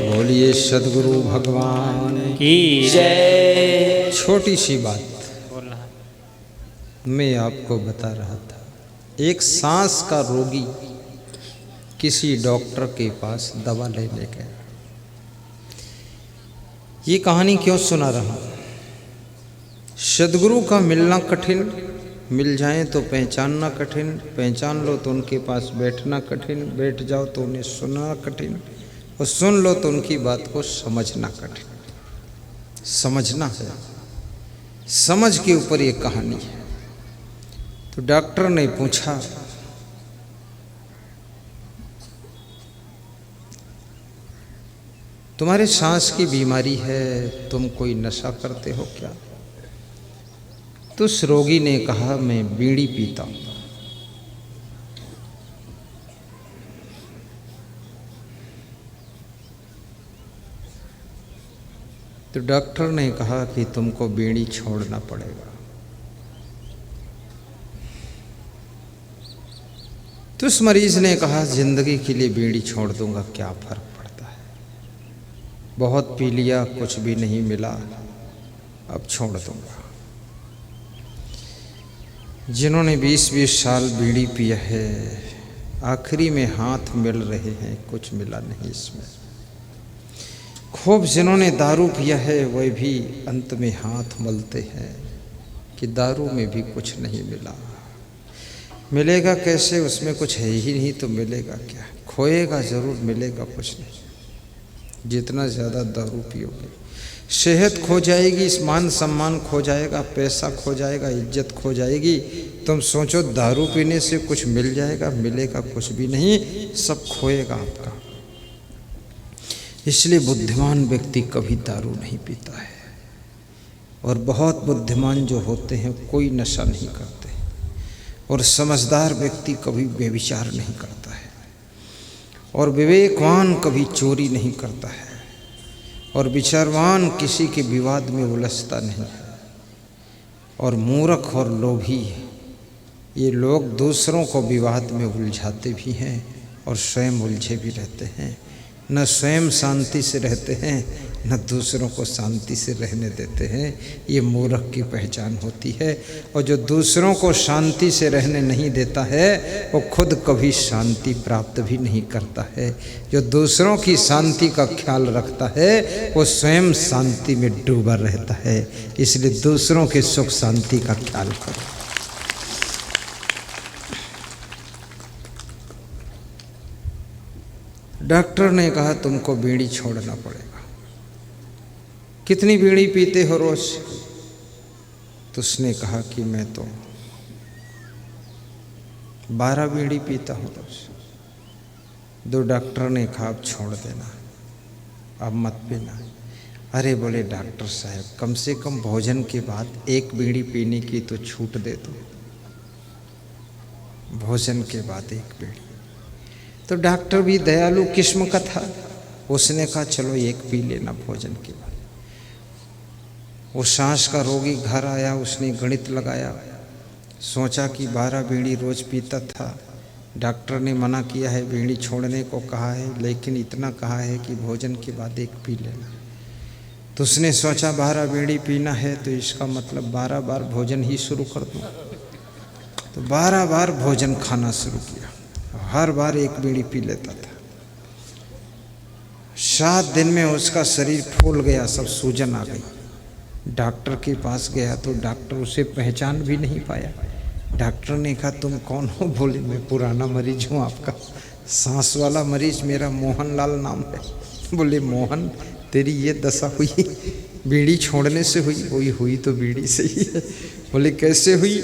बोलिए सद्गुरु भगवान की जय। छोटी सी बात मैं आपको बता रहा था। एक सांस का रोगी किसी डॉक्टर के पास दवा लेने गया। ये कहानी क्यों सुना रहा? सद्गुरु का मिलना कठिन, मिल जाए तो पहचानना कठिन, पहचान लो तो उनके पास बैठना कठिन, बैठ जाओ तो उन्हें सुनना कठिन, और सुन लो तो उनकी बात को समझना कठिन, समझना है, समझ के ऊपर ये कहानी है। तो डॉक्टर ने पूछा, तुम्हारे सांस की बीमारी है, तुम कोई नशा करते हो क्या? तो उस रोगी ने कहा, मैं बीड़ी पीता हूं। तो डॉक्टर ने कहा कि तुमको बीड़ी छोड़ना पड़ेगा। तो उस मरीज ने कहा, जिंदगी के लिए बीड़ी छोड़ दूंगा, क्या फर्क पड़ता है, बहुत पी लिया, कुछ भी नहीं मिला, अब छोड़ दूंगा। जिन्होंने 20-20 साल बीड़ी पिया है, आखिरी में हाथ मिल रहे हैं, कुछ मिला नहीं इसमें। खूब जिन्होंने दारू पिया है, वह भी अंत में हाथ मलते हैं कि दारू में भी कुछ नहीं मिला। मिलेगा कैसे, उसमें कुछ है ही नहीं तो मिलेगा क्या? खोएगा ज़रूर, मिलेगा कुछ नहीं। जितना ज़्यादा दारू पियोगे, सेहत खो जाएगी, मान सम्मान खो जाएगा, पैसा खो जाएगा, इज्जत खो जाएगी। तुम सोचो दारू पीने से कुछ मिल जाएगा, मिलेगा कुछ भी नहीं, सब खोएगा आपका। इसलिए बुद्धिमान व्यक्ति कभी दारू नहीं पीता है, और बहुत बुद्धिमान जो होते हैं कोई नशा नहीं करते, और समझदार व्यक्ति कभी व्यभिचार नहीं करता है, और विवेकवान कभी चोरी नहीं करता है, और विचारवान किसी के विवाद में उलझता नहीं है। और मूर्ख और लोभी ये लोग दूसरों को विवाद में उलझाते भी हैं और स्वयं उलझे भी रहते हैं। न स्वयं शांति से रहते हैं, न दूसरों को शांति से रहने देते हैं। ये मूर्ख की पहचान होती है। और जो दूसरों को शांति से रहने नहीं देता है, वो खुद कभी शांति प्राप्त भी नहीं करता है। जो दूसरों की शांति का ख्याल रखता है, वो स्वयं शांति में डूबा रहता है। इसलिए दूसरों के सुख शांति का ख्याल करो। डॉक्टर ने कहा, तुमको बीड़ी छोड़ना पड़ेगा। कितनी बीड़ी पीते हो रोज? तो उसने कहा कि मैं तो 12 बीड़ी पीता हूँ रोज। दो डॉक्टर ने कहा, अब छोड़ देना, अब मत पीना। अरे बोले डॉक्टर साहब, कम से कम भोजन के बाद 1 बीड़ी पीने की तो छूट दे दो। भोजन के बाद 1 बीड़ी। तो डॉक्टर भी दयालु किस्म का था, उसने कहा चलो 1 पी लेना भोजन के बाद। वो सांस का रोगी घर आया, उसने गणित लगाया, सोचा कि 12 बीड़ी रोज पीता था, डॉक्टर ने मना किया है, बीड़ी छोड़ने को कहा है, लेकिन इतना कहा है कि भोजन के बाद 1 पी लेना। तो उसने सोचा 12 बीड़ी पीना है तो इसका मतलब 12 बार भोजन ही शुरू कर दूँ। तो 12 बार भोजन खाना शुरू किया, हर बार 1 बीड़ी पी लेता था। 7 दिन में उसका शरीर फूल गया, सब सूजन आ गई। डॉक्टर के पास गया तो डॉक्टर उसे पहचान भी नहीं पाया। डॉक्टर ने कहा, तुम कौन हो? बोले, मैं पुराना मरीज हूँ आपका, सांस वाला मरीज, मेरा मोहनलाल नाम है। बोले, मोहन, तेरी ये दशा हुई बीड़ी छोड़ने से हुई? वही हुई तो बीड़ी से ही है। बोले, कैसे हुई?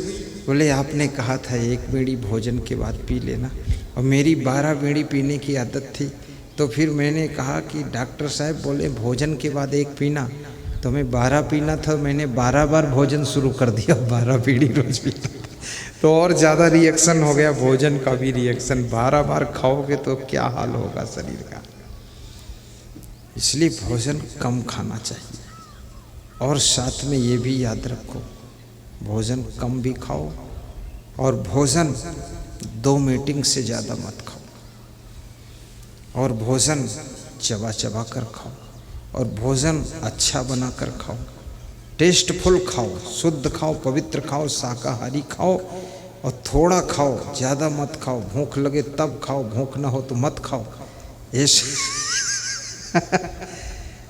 बोले, आपने कहा था 1 बीड़ी भोजन के बाद पी लेना, और मेरी 12 बीड़ी पीने की आदत थी, तो फिर मैंने कहा कि डॉक्टर साहब बोले भोजन के बाद 1 पीना, तो मैं 12 पीना था, मैंने 12 बार भोजन शुरू कर दिया, 12 बीड़ी रोज पीता था। तो और ज़्यादा रिएक्शन हो गया, भोजन का भी रिएक्शन। 12 बार खाओगे तो क्या हाल होगा शरीर का। इसलिए भोजन कम खाना चाहिए, और साथ में ये भी याद रखो, भोजन कम भी खाओ, और भोजन 2 मीटिंग से ज़्यादा मत खाओ, और भोजन चबा चबा कर खाओ, और भोजन अच्छा बना कर खाओ, टेस्टफुल खाओ, शुद्ध खाओ, पवित्र खाओ, शाकाहारी खाओ, और थोड़ा खाओ, ज़्यादा मत खाओ। भूख लगे तब खाओ, भूख ना हो तो मत खाओ। ऐसे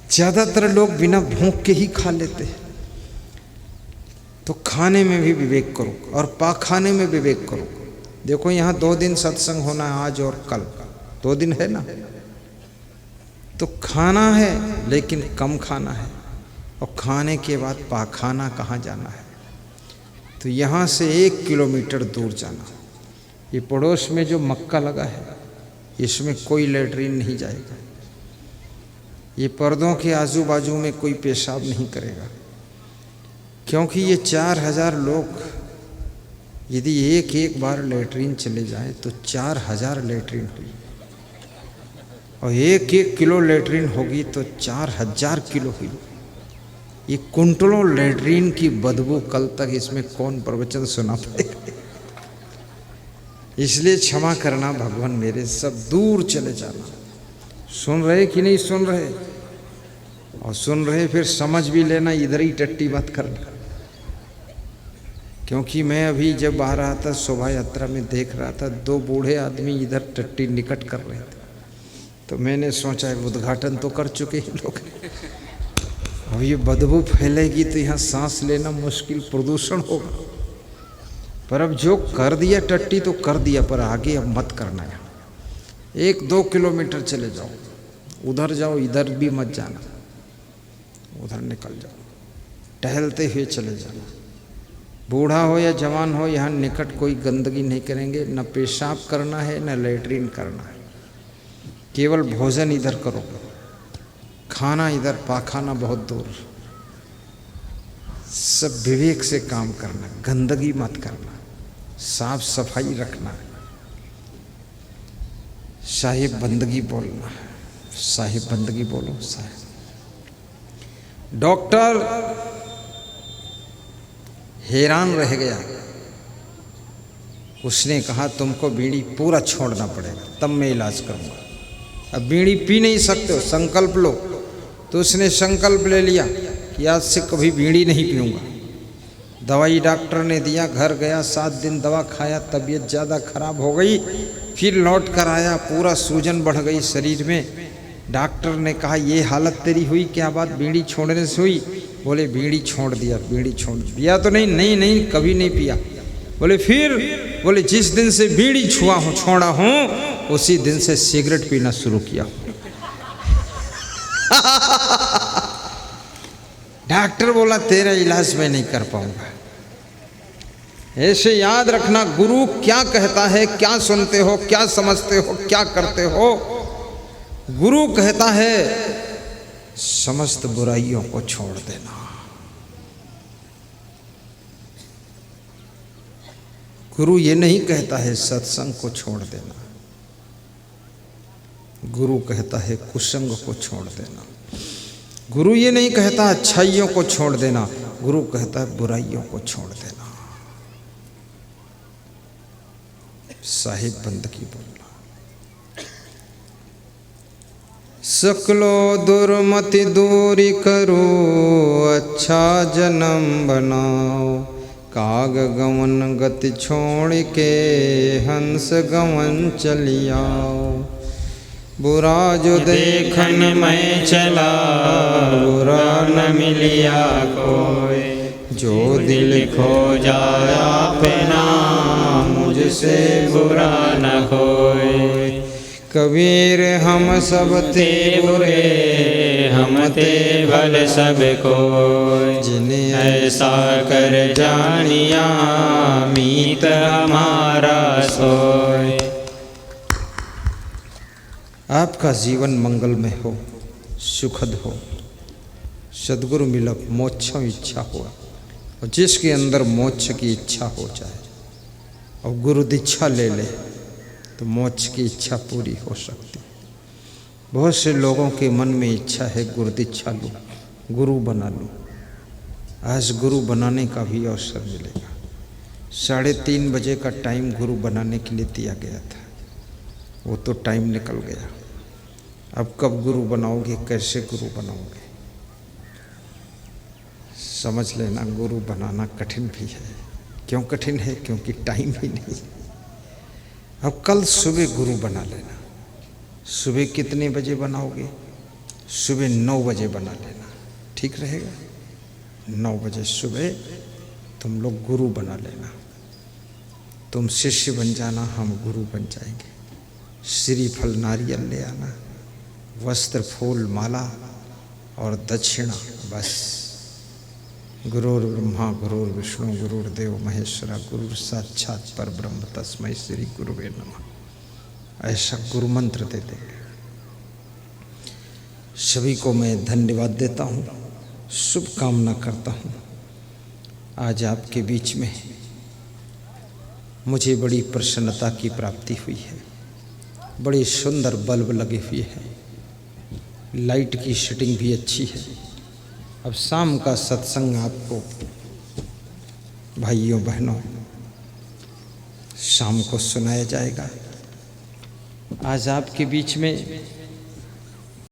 ज़्यादातर लोग बिना भूख के ही खा लेते हैं। तो खाने में भी विवेक करो, और पाखाने में विवेक करो। देखो यहाँ 2 दिन सत्संग होना है, आज और कल 2 दिन है ना। तो खाना है लेकिन कम खाना है, और खाने के बाद पाखाना कहाँ जाना है, तो यहाँ से 1 किलोमीटर दूर जाना। ये पड़ोस में जो मक्का लगा है इसमें कोई लेटरिन नहीं जाएगा, ये पर्दों के आजू बाजू में कोई पेशाब नहीं करेगा, क्योंकि ये 4000 लोग यदि एक बार लेटरिन चले जाए तो 4000 लेटरिन हुई, और 1 किलो लेटरिन होगी तो 4000 किलो हुई। ये कुंटलों लेटरिन की बदबू कल तक इसमें कौन प्रवचन सुना पाएगा। इसलिए क्षमा करना भगवान मेरे, सब दूर चले जाना। सुन रहे कि नहीं सुन रहे, और सुन रहे फिर समझ भी लेना, इधर ही टट्टी मत करना। क्योंकि मैं अभी जब आ रहा था शोभा यात्रा में देख रहा था 2 बूढ़े आदमी इधर टट्टी निकट कर रहे थे, तो मैंने सोचा उद्घाटन तो कर चुके हैं लोग, अब ये बदबू फैलेगी तो यहाँ सांस लेना मुश्किल, प्रदूषण होगा। पर अब जो कर दिया टट्टी तो कर दिया, पर आगे अब मत करना। यहाँ 1-2 किलोमीटर चले जाओ, उधर जाओ, इधर भी मत जाना, उधर निकल जाओ, टहलते हुए चले जाना। बूढ़ा हो या जवान हो, यहाँ निकट कोई गंदगी नहीं करेंगे, न पेशाब करना है न लेटरिन करना है, केवल भोजन इधर करो, खाना इधर, पाखाना बहुत दूर। सब विवेक से काम करना, गंदगी मत करना, साफ सफाई रखना, साहिब बंदगी बोलना, साहिब बंदगी बोलो साहिब। डॉक्टर हैरान रह गया, उसने कहा तुमको बीड़ी पूरा छोड़ना पड़ेगा तब मैं इलाज करूंगा। अब बीड़ी पी नहीं सकते हो, संकल्प लो। तो उसने संकल्प ले लिया कि आज से कभी बीड़ी नहीं पीऊंगा। दवाई डॉक्टर ने दिया, घर गया, 7 दिन दवा खाया, तबीयत ज़्यादा खराब हो गई, फिर लौट कर आया, पूरा सूजन बढ़ गई शरीर में। डॉक्टर ने कहा ये हालत तेरी हुई, क्या बात, बीड़ी छोड़ने से हुई? बोले बीड़ी छोड़ दिया। बीड़ी छोड़ दिया तो नहीं, नहीं नहीं कभी नहीं पिया। बोले फिर? बोले जिस दिन से बीड़ी छोड़ा हूँ उसी दिन से सिगरेट पीना शुरू किया। डॉक्टर बोला तेरा इलाज मैं नहीं कर पाऊंगा। ऐसे याद रखना, गुरु क्या कहता है, क्या सुनते हो, क्या समझते हो, क्या करते हो। गुरु कहता है समस्त बुराइयों को छोड़ देना। गुरु ये नहीं कहता है सत्संग को छोड़ देना। गुरु कहता है कुसंग को छोड़ देना। गुरु ये नहीं कहता अच्छाइयों को छोड़ देना, गुरु कहता है बुराइयों को छोड़ देना। साहिब बंदगी बोलना। सकलो दुर्मति दूरी करो, अच्छा जन्म बनाओ। काग गमन गति छोड़ के हंस गमन चलियाओ। बुरा जो देखन मैं चला, बुरा न मिलिया कोई। जो दिल खो जाया अपना, मुझसे बुरा न कोई। कबीर हम सब थे बुरे, हम थे भल सब कोई। जिन्हें ऐसा कर जानिया, मीत हमारा सोय। आपका जीवन मंगलमय हो, सुखद हो, सद्गुरु मिलक मोक्षम इच्छा हो, और जिसके अंदर मोक्ष की इच्छा हो जाए और गुरु दीक्षा ले ले तो मोक्ष की इच्छा पूरी हो सकती। बहुत से लोगों के मन में इच्छा है गुरु दीक्षा लूँ, गुरु बना लूँ। आज गुरु बनाने का भी अवसर मिलेगा। 3:30 बजे का टाइम गुरु बनाने के लिए दिया गया था, वो तो टाइम निकल गया। अब कब गुरु बनाओगे, कैसे गुरु बनाओगे? समझ लेना गुरु बनाना कठिन भी है। क्यों कठिन है? क्योंकि टाइम ही नहीं। अब कल सुबह गुरु बना लेना। सुबह कितने बजे बनाओगे? सुबह 9 बजे बना लेना, ठीक रहेगा? 9 बजे सुबह तुम लोग गुरु बना लेना। तुम शिष्य बन जाना, हम गुरु बन जाएंगे। श्रीफल नारियल ले आना, वस्त्र, फूल, माला और दक्षिणा, बस। गुरुर्ब्रह्मा गुरुर्विष्णु गुरुर्देव महेश्वरा, गुरु साक्षात परब्रह्म तस्मै श्री गुरुवे नमः, ऐसा गुरु मंत्र देते हैं। सभी को मैं धन्यवाद देता हूँ, शुभकामना करता हूँ। आज आपके बीच में मुझे बड़ी प्रसन्नता की प्राप्ति हुई है। बड़ी सुंदर बल्ब लगे हुए हैं, लाइट की सेटिंग भी अच्छी है। अब शाम का सत्संग आपको भाइयों बहनों शाम को सुनाया जाएगा। आज आपके बीच में